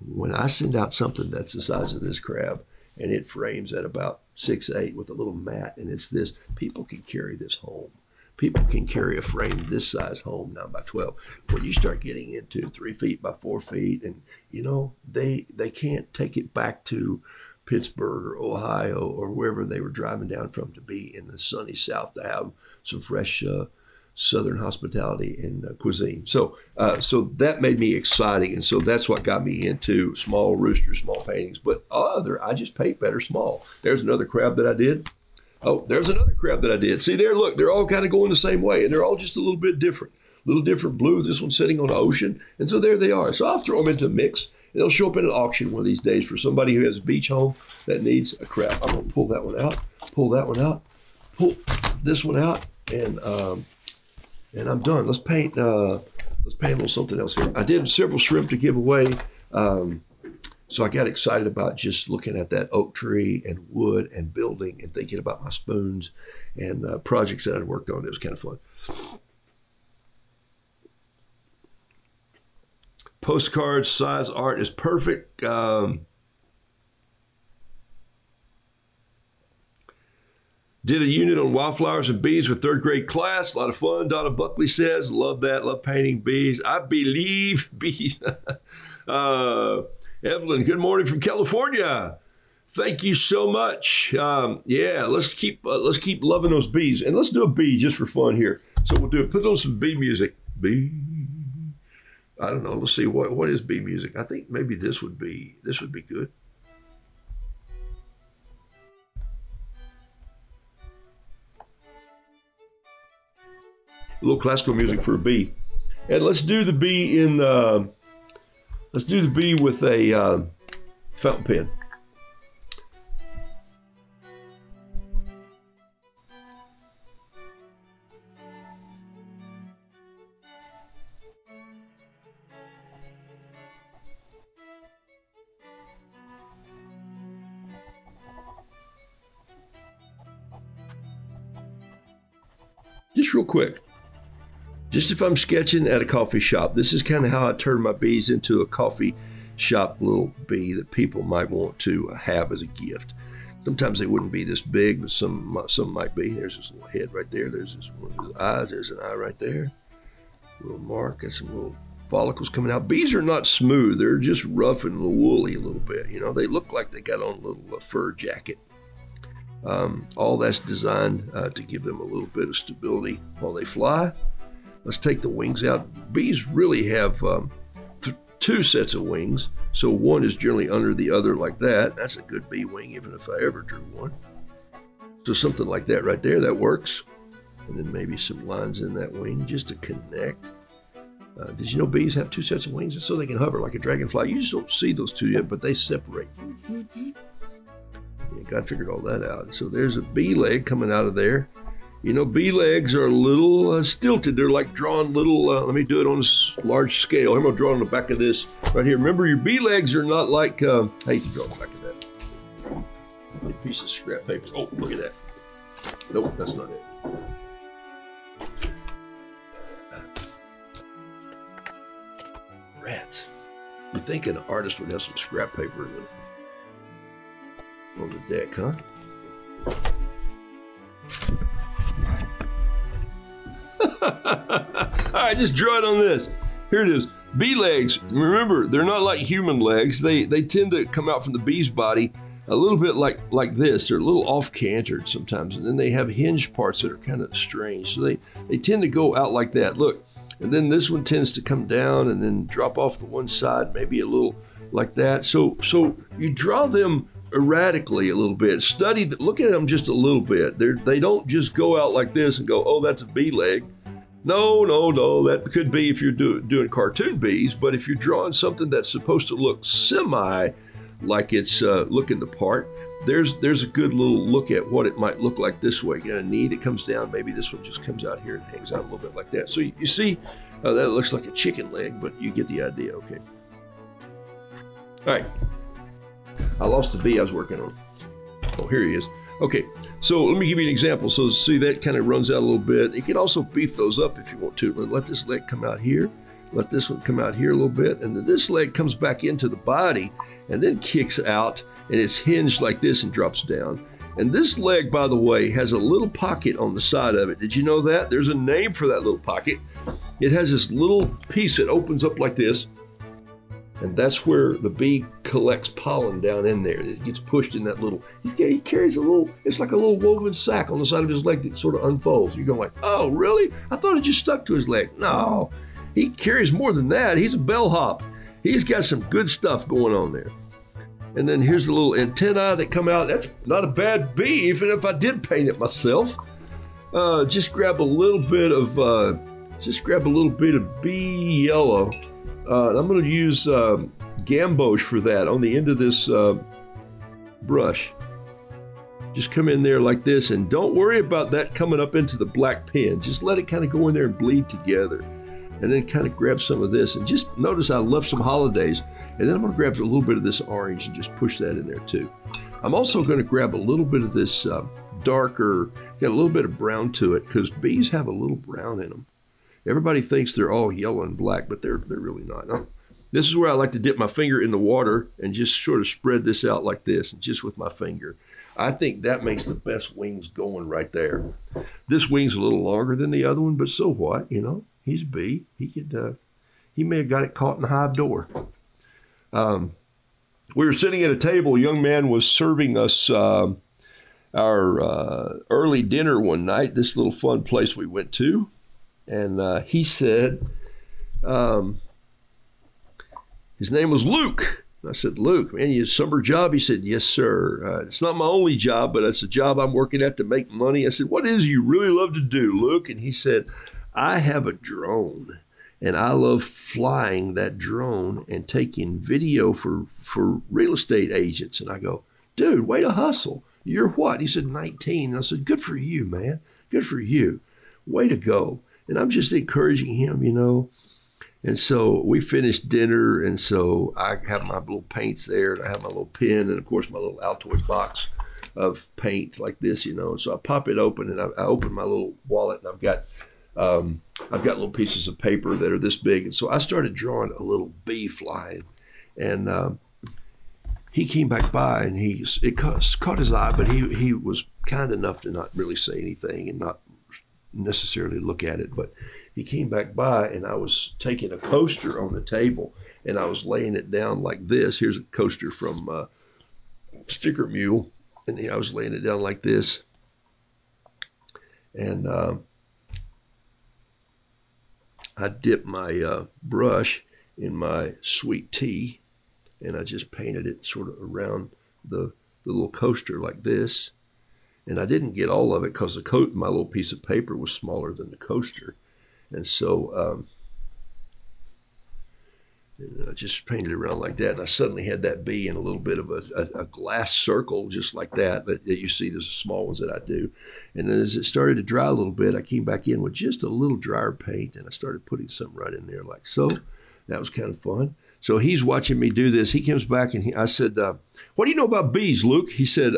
When I send out something that's the size of this crab, and it frames at about 6'8" with a little mat, and it's this, people can carry this home. People can carry a frame this size home, 9 by 12. When you start getting into 3 feet by 4 feet, and they can't take it back to Pittsburgh or Ohio or wherever they were driving down from to be in the sunny South to have some fresh Southern hospitality and cuisine. So that made me exciting, and so that's what got me into small roosters, small paintings. But I just paint better small. There's another crab that I did. Oh, there's another crab that I did. See there, look, they're all kind of going the same way, and they're all just a little bit different. Little different blues. This one's sitting on the ocean, and so there they are. So I'll throw them into a mix, and they'll show up in an auction one of these days for somebody who has a beach home that needs a crab. I'm going to pull that one out, pull that one out, pull this one out, and I'm done. Let's paint a little something else here. I did several shrimp to give away. So I got excited about just looking at that oak tree and wood and building and thinking about my spoons and projects that I'd worked on. It was kind of fun. Postcard size art is perfect. Did a unit on wildflowers and bees with 3rd grade class. A lot of fun. Donna Buckley says, love that. Love painting bees. I believe bees. Evelyn, good morning from California. Thank you so much. Yeah, let's keep loving those bees, and let's do a bee just for fun here. So we'll put on some bee music. Bee. I don't know. Let's see what is bee music. I think maybe this would be good. A little classical music for a bee. And let's do the bee with a fountain pen. Just real quick, just if I'm sketching at a coffee shop, this is kind of how I turn my bees into a coffee shop little bee that people might want to have as a gift. Sometimes they wouldn't be this big, but some might be. There's this little head right there. There's this one of his eyes. There's an eye right there. A little mark. Got some little follicles coming out. Bees are not smooth. They're just rough and a little woolly a little bit. You know, they look like they got on a little fur jacket. All that's designed to give them a little bit of stability while they fly. Let's take the wings out. Bees really have two sets of wings. So one is generally under the other like that. That's a good bee wing, even if I ever drew one. So something like that right there, that works. And then maybe some lines in that wing just to connect. Did you know bees have two sets of wings? And so they can hover like a dragonfly. You just don't see those two yet, but they separate. Yeah, God figured all that out. So there's a bee leg coming out of there. You know, bee legs are a little stilted. They're like drawn little, let me do it on a large scale. I'm going to draw on the back of this right here. Remember, your bee legs are not like, I hate to draw on the back of that. A piece of scrap paper. Oh, look at that. Nope, that's not it. Rats. You'd think an artist would have some scrap paper on the deck, huh? All right, just draw it on this. Here it is. Bee legs. Remember, they're not like human legs. They tend to come out from the bee's body a little bit like this. They're a little off-cantered sometimes, and then they have hinge parts that are kind of strange. So they tend to go out like that. Look, and then this one tends to come down and then drop off the one side, maybe a little like that. So you draw them erratically a little bit. Look at them just a little bit. They don't just go out like this and go, oh, that's a bee leg. No, that could be if you're doing cartoon bees, but if you're drawing something that's supposed to look semi like it's looking the part, there's a good little look at what it might look like this way. You got a knee that comes down, maybe this one just comes out here and hangs out a little bit like that. So you see, that looks like a chicken leg, but you get the idea, okay. All right. I lost the bee I was working on. Oh, here he is. Okay, so let me give you an example. So see, that kind of runs out a little bit. You can also beef those up if you want to. Let this leg come out here. Let this one come out here a little bit. And then this leg comes back into the body and then kicks out, and it's hinged like this and drops down. And this leg, by the way, has a little pocket on the side of it. Did you know that? There's a name for that little pocket. It has this little piece that opens up like this. And that's where the bee collects pollen down in there. It gets pushed in that little, he carries a little, it's like a little woven sack on the side of his leg that sort of unfolds. You're going like, oh, really? I thought it just stuck to his leg. No, he carries more than that. He's a bellhop. He's got some good stuff going on there. And then here's the little antennae that come out. That's not a bad bee, even if I did paint it myself. Just grab a little bit of bee yellow. I'm going to use gamboge for that on the end of this brush. Just come in there like this, and don't worry about that coming up into the black pen. Just let it kind of go in there and bleed together. And then kind of grab some of this, and just notice I left some holidays. And then I'm going to grab a little bit of this orange and just push that in there too. I'm also going to grab a little bit of this darker, got a little bit of brown to it, because bees have a little brown in them. Everybody thinks they're all yellow and black, but they're really not. No. This is where I like to dip my finger in the water and just sort of spread this out like this, just with my finger. I think that makes the best wings going right there. This wing's a little longer than the other one, but so what? You know, he's a bee. He may have got it caught in the hive door. We were sitting at a table. A young man was serving us our early dinner one night. This little fun place we went to. And he said, his name was Luke. I said, Luke, man, you have a summer job? He said, yes, sir. It's not my only job, but it's a job I'm working at to make money. I said, what is it you really love to do, Luke? And he said, I have a drone, and I love flying that drone and taking video for real estate agents. And I go, dude, way to hustle. You're what? He said, 19. And I said, good for you, man. Good for you. Way to go. And I'm just encouraging him, you know. And so we finished dinner, and so I have my little paints there, and I have my little pen, and of course my little Altoid box of paint like this, you know. And so I pop it open, and I open my little wallet, and I've got little pieces of paper that are this big. And so I started drawing a little bee flying, and he came back by, and it caught his eye, but he was kind enough to not really say anything and not necessarily look at it. But he came back by, and I was taking a coaster on the table, and I was laying it down like this. Here's a coaster from Sticker Mule, and I was laying it down like this. And I dipped my brush in my sweet tea, and I just painted it sort of around the little coaster like this. And I didn't get all of it because my little piece of paper was smaller than the coaster. And so I just painted it around like that. And I suddenly had that bee in a little bit of a glass circle, just like that you see. There's the small ones that I do. And then as it started to dry a little bit, I came back in with just a little drier paint, and I started putting something right in there like so. That was kind of fun. So he's watching me do this. He comes back, and I said, what do you know about bees, Luke? He said,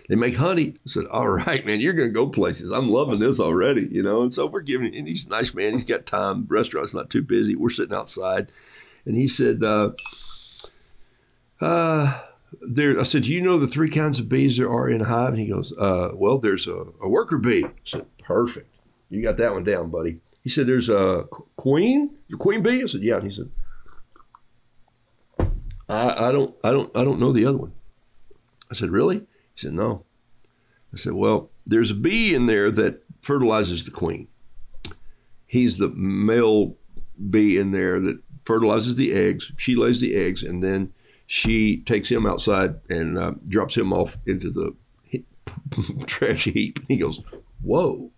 they make honey. I said, all right, man, you're going to go places. I'm loving this already, you know. And so we're giving, and he's a nice man. He's got time. The restaurant's not too busy. We're sitting outside. And he said, I said, do you know the 3 kinds of bees there are in a hive? And he goes, well, there's a worker bee. I said, perfect. You got that one down, buddy. He said, there's a queen bee. I said, yeah. And he said, I don't know the other one. I said, really? He said, no. I said, well, there's a bee in there that fertilizes the queen. He's the male bee in there that fertilizes the eggs. She lays the eggs, and then she takes him outside and drops him off into the trash heap. He goes, whoa.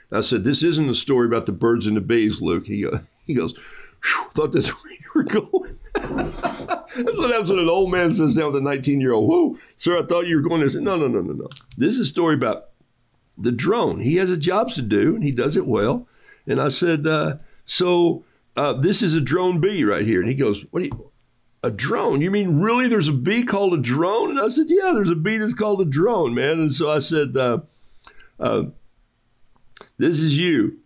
I said, this isn't a story about the birds and the bees, Luke. He goes, thought that's where you were going. That's what happens when an old man sits down with a 19-year-old. Whoa, sir, I thought you were going to say, no. This is a story about the drone. He has a job to do, and he does it well. And I said, this is a drone bee right here. And he goes, a drone? You mean really there's a bee called a drone? And I said, yeah, there's a bee that's called a drone, man. And so I said, this is you.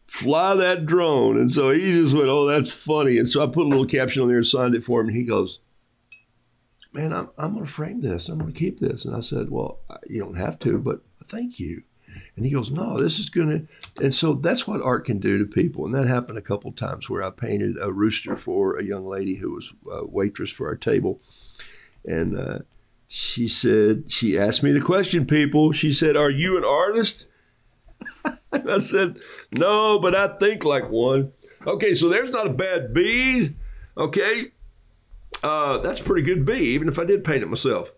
Fly that drone. And so he just went, oh, that's funny. And so I put a little caption on there and signed it for him. And he goes, man, I'm going to frame this. I'm going to keep this. And I said, well, you don't have to, but thank you. And he goes, no, this is going to. And so that's what art can do to people. And that happened a couple of times where I painted a rooster for a young lady who was a waitress for our table. And she asked me the question, people. She said, are you an artist? And I said, no, but I think like one. Okay, so there's not a bad bee. Okay, that's a pretty good bee, even if I did paint it myself.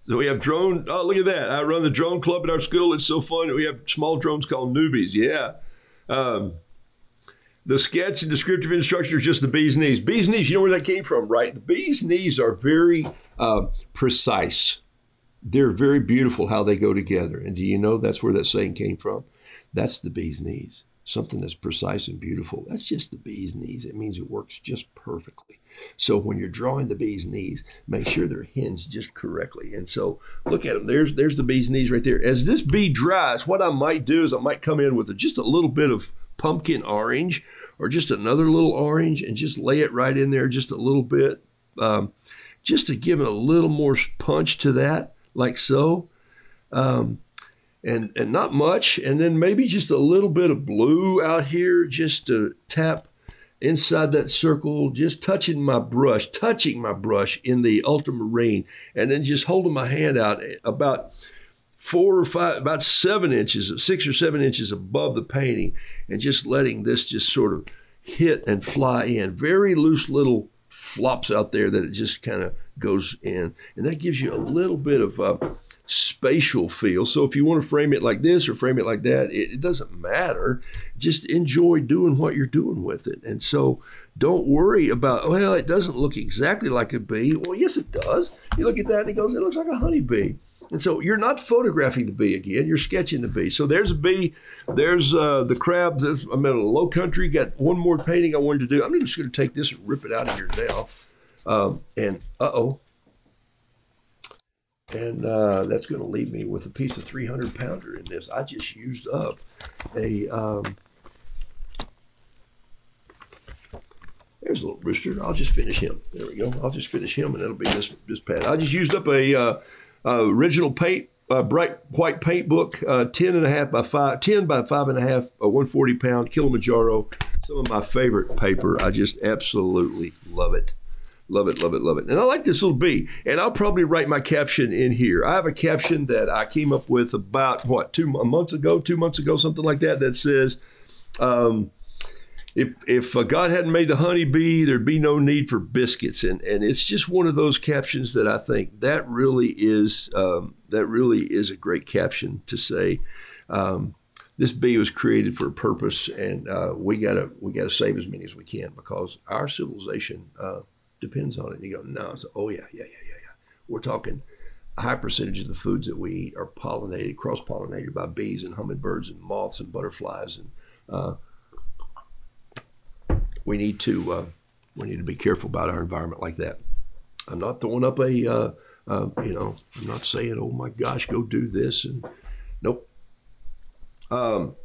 So we have drone. Oh, look at that. I run the drone club at our school. It's so fun. We have small drones called newbies. Yeah. The sketch and descriptive instruction is just the bee's knees. Bee's knees, you know where that came from, right? The bee's knees are very precise. They're very beautiful how they go together. And do you know that's where that saying came from? That's the bee's knees. Something that's precise and beautiful. That's just the bee's knees. It means it works just perfectly. So when you're drawing the bee's knees, make sure they're hinged just correctly. And so look at them. There's the bee's knees right there. As this bee dries, what I might do is I might come in with just a little bit of pumpkin orange or just another little orange and just lay it right in there just a little bit, just to give it a little more punch to that. Like so, and not much, and then maybe just a little bit of blue out here just to tap inside that circle, just touching my brush in the ultramarine, and then just holding my hand out about 6 or 7 inches above the painting, and just letting this just sort of hit and fly in. Very loose little flops out there that it just kind of goes in, and that gives you a little bit of spatial feel. So if you want to frame it like this or frame it like that, it doesn't matter. Just enjoy doing what you're doing with it. And so don't worry about, well, it doesn't look exactly like a bee. Well, yes, it does. You look at that and it goes, it looks like a honeybee. And so you're not photographing the bee again, you're sketching the bee. So there's a bee, there's the crab. I'm in a low country, got one more painting I wanted to do. I'm just going to take this and rip it out of here now. And that's going to leave me with a piece of 300-pounder in this. I just used up a, there's a little rooster. I'll just finish him. There we go. I'll just finish him and it'll be this pad. I just used up a original paint, bright white paint book, 10 by 5.5, a 140-pound Kilimanjaro. Some of my favorite paper. I just absolutely love it. Love it, love it, love it. And I like this little bee. And I'll probably write my caption in here. I have a caption that I came up with about, what, 2 months ago, something like that, that says, if God hadn't made the honeybee, there'd be no need for biscuits. And it's just one of those captions that I think that really is a great caption to say. This bee was created for a purpose, and we gotta save as many as we can because our civilization depends on it. And you go, no, so, oh yeah. We're talking a high percentage of the foods that we eat are pollinated, cross-pollinated by bees and hummingbirds and moths and butterflies, and we need to be careful about our environment like that. I'm not throwing up I'm not saying, oh my gosh, go do this, and nope.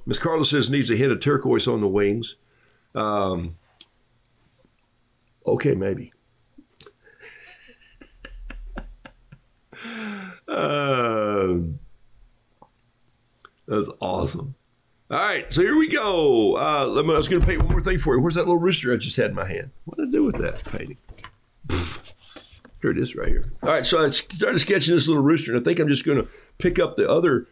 Miss Carla says needs a hint of turquoise on the wings. Okay, maybe. That's awesome. All right, so here we go. I was going to paint one more thing for you. Where's that little rooster I just had in my hand? What did I do with that painting? Here it is right here. All right, so I started sketching this little rooster, and I think I'm just going to pick up the other,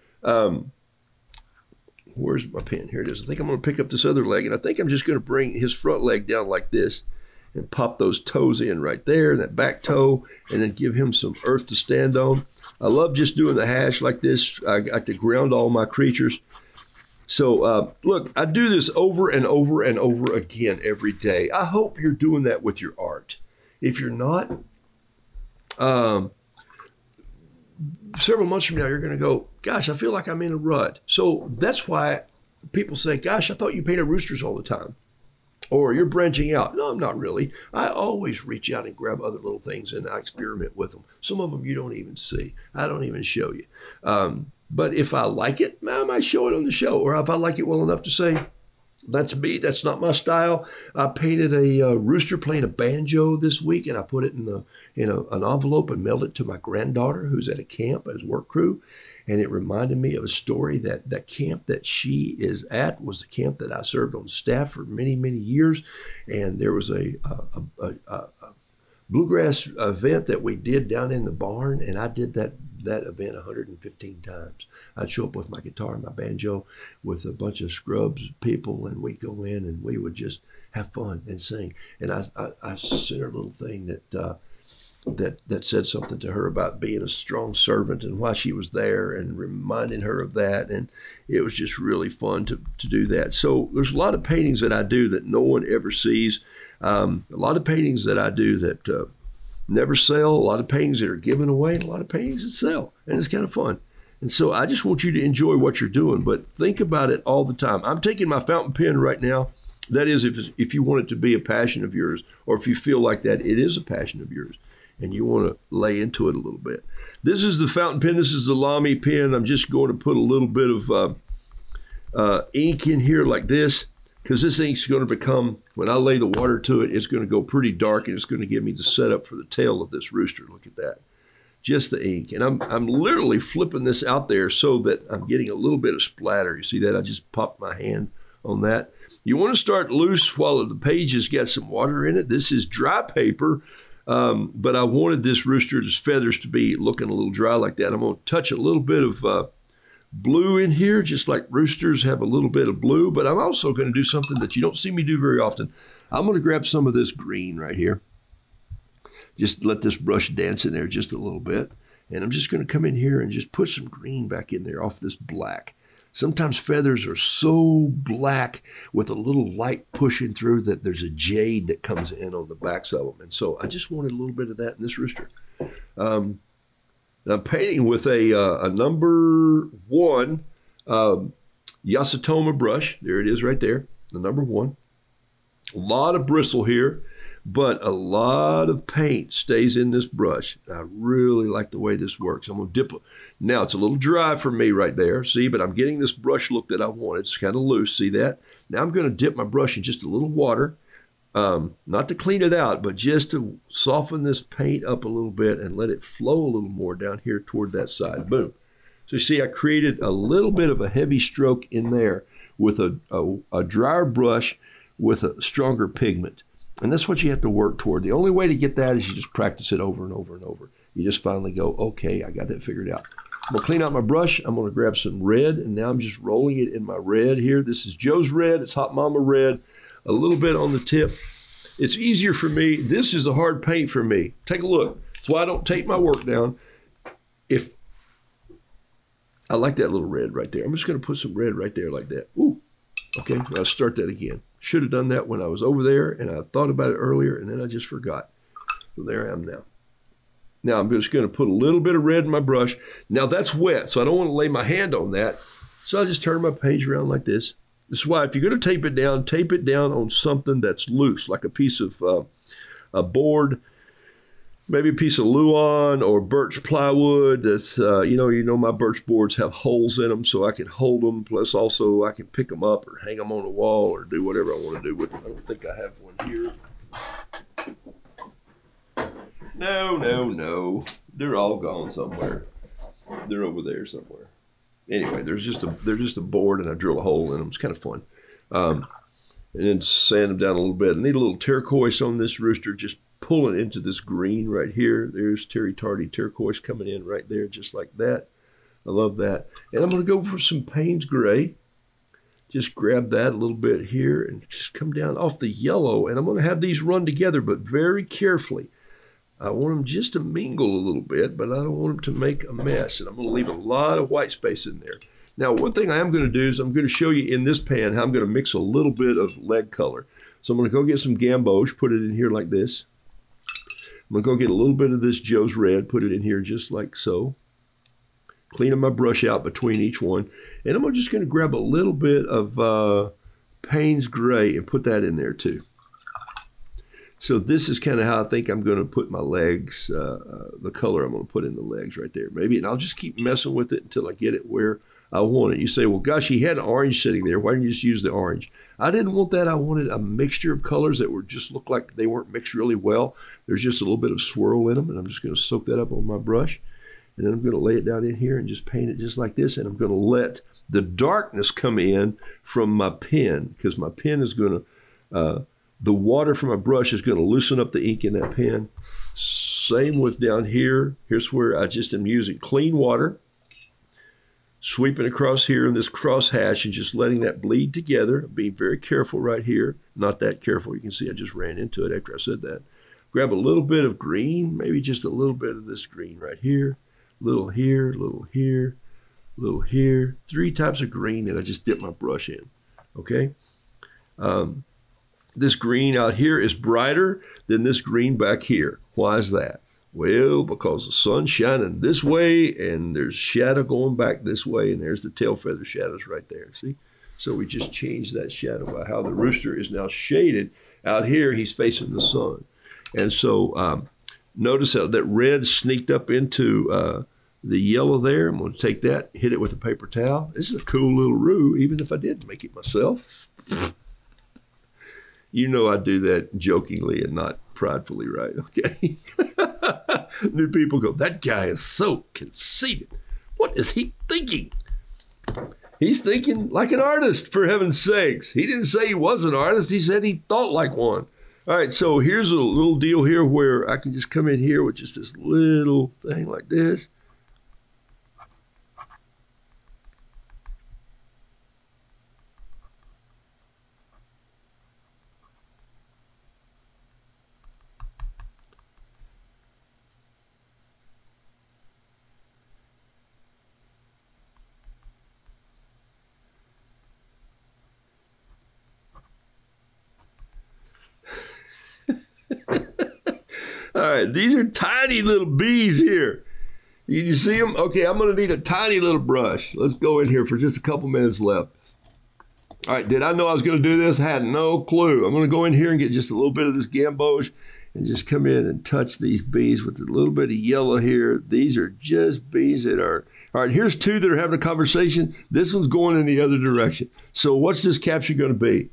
where's my pen? Here it is. I think I'm going to pick up this other leg, and I think I'm just going to bring his front leg down like this and pop those toes in right there, that back toe, and then give him some earth to stand on. I love just doing the hash like this. I got to ground all my creatures. So look, I do this over and over and over again every day. I hope you're doing that with your art. If you're not, several months from now, you're going to go, gosh, I feel like I'm in a rut. So that's why people say, gosh, I thought you painted roosters all the time. Or you're branching out. No, I'm not really. I always reach out and grab other little things and I experiment with them. Some of them you don't even see. I don't even show you. But if I like it, I might show it on the show. Or if I like it well enough to say, that's me, that's not my style. I painted a rooster playing a banjo this week, and I put it in an envelope and mailed it to my granddaughter who's at a camp as work crew. And it reminded me of a story that camp that she is at was the camp that I served on staff for many, many years. And there was a bluegrass event that we did down in the barn, and I did that event 115 times. I'd show up with my guitar and my banjo with a bunch of scrubs people, and we'd go in and we would just have fun and sing. And I sent her a little thing that said something to her about being a strong servant and why she was there, and reminding her of that. And it was just really fun to do that. So there's a lot of paintings that I do that no one ever sees. A lot of paintings that I do that never sell, a lot of paintings that are given away, and a lot of paintings that sell. And it's kind of fun. And so I just want you to enjoy what you're doing, but think about it all the time. I'm taking my fountain pen right now. That is, if you want it to be a passion of yours, or if you feel like that it is a passion of yours, and you want to lay into it a little bit. This is the fountain pen. This is the Lamy pen. I'm just going to put a little bit of ink in here like this, because this ink's going to become, when I lay the water to it, it's going to go pretty dark, and it's going to give me the setup for the tail of this rooster. Look at that. Just the ink. And I'm literally flipping this out there so that I'm getting a little bit of splatter. You see that? I just popped my hand on that. You want to start loose while the page has got some water in it. This is dry paper. But I wanted this rooster's feathers to be looking a little dry like that. I'm going to touch a little bit of blue in here, just like roosters have a little bit of blue. But I'm also going to do something that you don't see me do very often. I'm going to grab some of this green right here. Just let this brush dance in there just a little bit. And I'm just going to come in here and just put some green back in there off this black. Sometimes feathers are so black with a little light pushing through that there's a jade that comes in on the backs of them. And so I just wanted a little bit of that in this rooster. I'm painting with a number 1 Yasutoma brush. There it is right there, the number 1. A lot of bristle here, but a lot of paint stays in this brush. I really like the way this works. I'm going to dip it. Now, it's a little dry for me right there, see, but I'm getting this brush look that I want. It's kind of loose, see that? Now I'm going to dip my brush in just a little water, not to clean it out, but just to soften this paint up a little bit and let it flow a little more down here toward that side. Boom. So you see, I created a little bit of a heavy stroke in there with a drier brush with a stronger pigment. And that's what you have to work toward. The only way to get that is you just practice it over and over and over. You just finally go, okay, I got that figured out. I'm going to clean out my brush. I'm going to grab some red, and now I'm just rolling it in my red here. This is Joe's red. It's Hot Mama red. A little bit on the tip. It's easier for me. This is a hard paint for me. Take a look. That's why I don't tape my work down. If I like that little red right there. I'm just going to put some red right there like that. Ooh. Okay, I'll start that again. Should have done that when I was over there, and I thought about it earlier, and then I just forgot. So there I am now. Now I'm just going to put a little bit of red in my brush. Now that's wet, so I don't want to lay my hand on that. So I just turn my page around like this. This is why if you're going to tape it down on something that's loose, like a piece of a board, maybe a piece of Luan or birch plywood. That's you know my birch boards have holes in them, so I can hold them. Plus, also I can pick them up or hang them on the wall or do whatever I want to do with them. I don't think I have one here. No. They're all gone somewhere. They're over there somewhere. Anyway, they're just a board, and I drill a hole in them. It's kind of fun. And then sand them down a little bit. I need a little turquoise on this rooster, just pulling into this green right here. There's Terry Tardy turquoise coming in right there, just like that. I love that. And I'm going to go for some Payne's gray. Just grab that a little bit here and just come down off the yellow. And I'm going to have these run together, but very carefully. I want them just to mingle a little bit, but I don't want them to make a mess. And I'm going to leave a lot of white space in there. Now, one thing I am going to do is I'm going to show you in this pan how I'm going to mix a little bit of leg color. So I'm going to go get some gamboge, put it in here like this. I'm going to go get a little bit of this Joe's red, put it in here just like so. Cleaning my brush out between each one. And I'm just going to grab a little bit of Payne's gray and put that in there too. So this is kind of how I think I'm going to put my legs, the color I'm going to put in the legs right there. Maybe, and I'll just keep messing with it until I get it where I want it. You say, well, gosh, he had orange sitting there. Why didn't you just use the orange? I didn't want that. I wanted a mixture of colors that were just look like they weren't mixed really well. There's just a little bit of swirl in them, and I'm just going to soak that up on my brush. And then I'm going to lay it down in here and just paint it just like this. And I'm going to let the darkness come in from my pen, because my pen is going to, the water from my brush is going to loosen up the ink in that pen. Same with down here. Here's where I just am using clean water, sweeping across here in this cross hatch and just letting that bleed together. Being very careful right here. Not that careful. You can see I just ran into it after I said that. Grab a little bit of green, maybe just a little bit of this green right here. Little here, little here, little here. 3 types of green that I just dip my brush in. Okay? This green out here is brighter than this green back here. Why is that? Well, because the sun's shining this way, and there's shadow going back this way, and there's the tail feather shadows right there. See? So we just changed that shadow by how the rooster is now shaded. Out here, he's facing the sun. And so notice how that red sneaked up into the yellow there. I'm going to take that, hit it with a paper towel. This is a cool little roo, even if I didn't make it myself. You know I do that jokingly and not pridefully, right? Okay. New people go, that guy is so conceited. What is he thinking? He's thinking like an artist, for heaven's sakes. He didn't say he was an artist. He said he thought like one. All right, so here's a little deal here where I can just come in here with just this little thing like this. right, these are tiny little bees here. You see them? Okay, I'm going to need a tiny little brush. Let's go in here for just a couple minutes left. All right, did I know I was going to do this? I had no clue. I'm going to go in here and get just a little bit of this gamboge and just come in and touch these bees with a little bit of yellow here. These are just bees that are, all right, here's two that are having a conversation. This one's going in the other direction. So what's this capture going to be?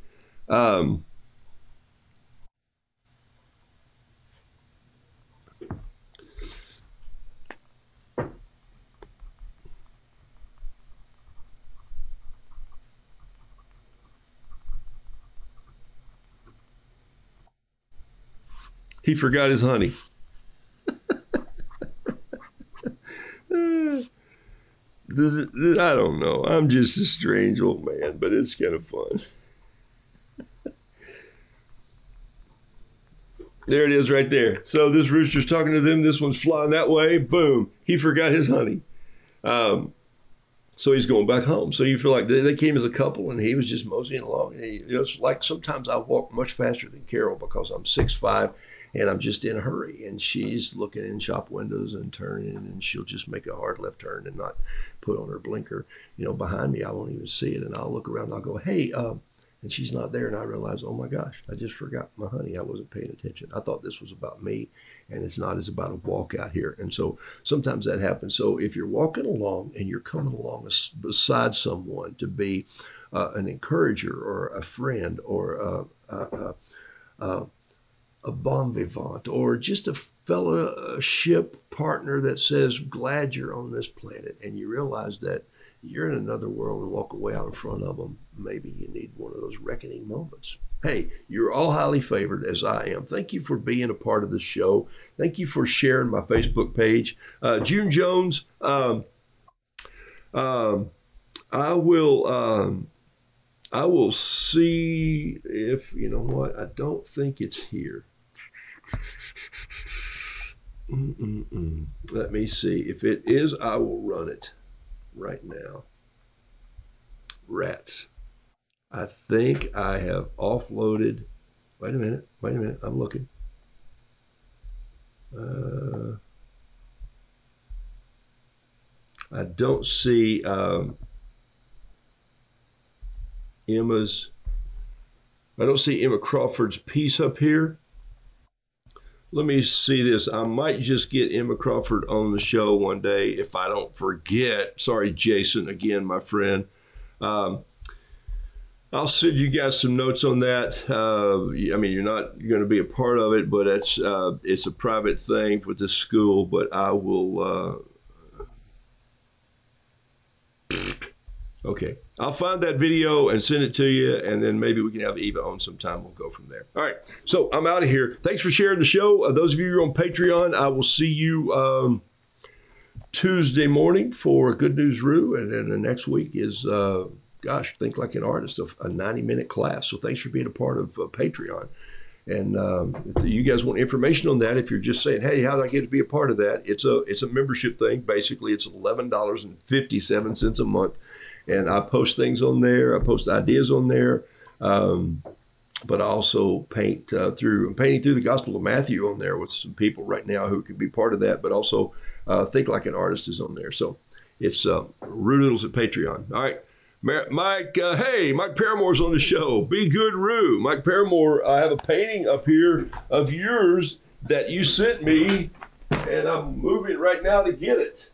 He forgot his honey. I don't know. I'm just a strange old man, but it's kind of fun. There it is right there. So this rooster's talking to them. This one's flying that way. Boom. He forgot his honey. So he's going back home. So you feel like they came as a couple and he was just moseying along. And it's like sometimes I walk much faster than Carol because I'm 6'5" and I'm just in a hurry. And she's looking in shop windows and turning, and she'll just make a hard left turn and not put on her blinker. Behind me, I won't even see it. And I'll look around and I'll go, hey, and she's not there. And I realize, oh my gosh, I just forgot my honey. I wasn't paying attention. I thought this was about me, and it's not. It's about a walk out here. And so sometimes that happens. So if you're walking along and you're coming along beside someone to be an encourager or a friend or a bon vivant or just a fellowship partner that says, glad you're on this planet, and you realize that you're in another world and walk away out in front of them, maybe you need one of those reckoning moments. Hey, you're all highly favored, as I am. Thank you for being a part of the show. Thank you for sharing my Facebook page. June Jones, I will see if, you know what, I don't think it's here. Let me see. If it is, I will run it right now. Rats. I think I have offloaded. Wait a minute. I'm looking. I don't see Emma's. I don't see Emma Crawford's piece up here. Let me see this. I might just get Emma Crawford on the show one day if I don't forget. Sorry, Jason, again, my friend. I'll send you guys some notes on that. I mean, you're not going to be a part of it, but it's a private thing with the school. But I will. Okay, I'll find that video and send it to you, and then maybe we can have Eva on sometime. We'll go from there. All right, so I'm out of here. Thanks for sharing the show. Those of you who are on Patreon, I will see you Tuesday morning for Good News Roo, and then the next week is, gosh, Think Like an Artist, a 90-minute class. So thanks for being a part of Patreon. And if you guys want information on that, if you're just saying, hey, how do I get to be a part of that? It's a membership thing. Basically, it's $11.57 a month. And I post things on there. I post ideas on there. But I also I'm painting through the Gospel of Matthew on there with some people right now who could be part of that. But also Think Like an Artist is on there. So it's Roodoodles at Patreon. All right. Mike, hey, Mike Paramore's on the show. Be good, Roo. Mike Paramore, I have a painting up here of yours that you sent me, and I'm moving right now to get it.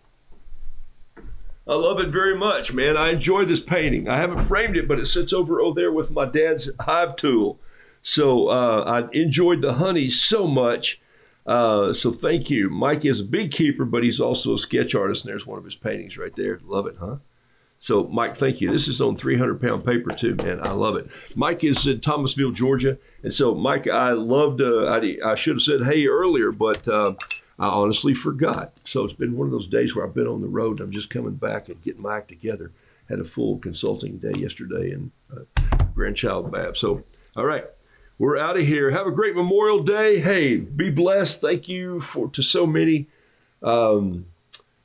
I love it very much, man. I enjoy this painting. I haven't framed it, but it sits over there with my dad's hive tool. So I enjoyed the honey so much. So thank you. Mike is a beekeeper, but he's also a sketch artist, and there's one of his paintings right there. Love it, huh? So, Mike, thank you. This is on 300-pound paper, too, man. I love it. Mike is in Thomasville, Georgia. And so, Mike, I loved, I should have said hey earlier, but I honestly forgot. So it's been one of those days where I've been on the road, and I'm just coming back and getting my act together. Had a full consulting day yesterday and grandchild Bab. So, all right, we're out of here. Have a great Memorial Day. Hey, be blessed. Thank you to so many.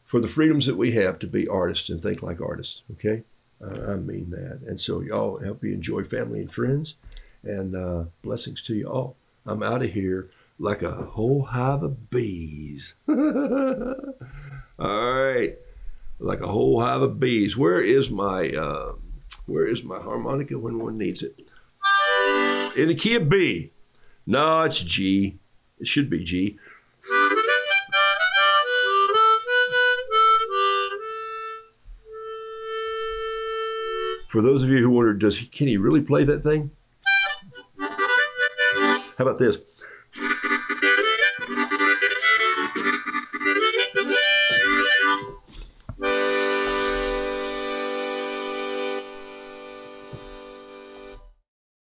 For the freedoms that we have to be artists and think like artists, okay? I mean that. And so y'all help you enjoy family and friends, and blessings to you all. I'm out of here. like a whole hive of bees. All right, like a whole hive of bees. Where is my harmonica when one needs it? In the key of B. No, it's G. It should be G. For those of you who wonder, can he really play that thing? How about this?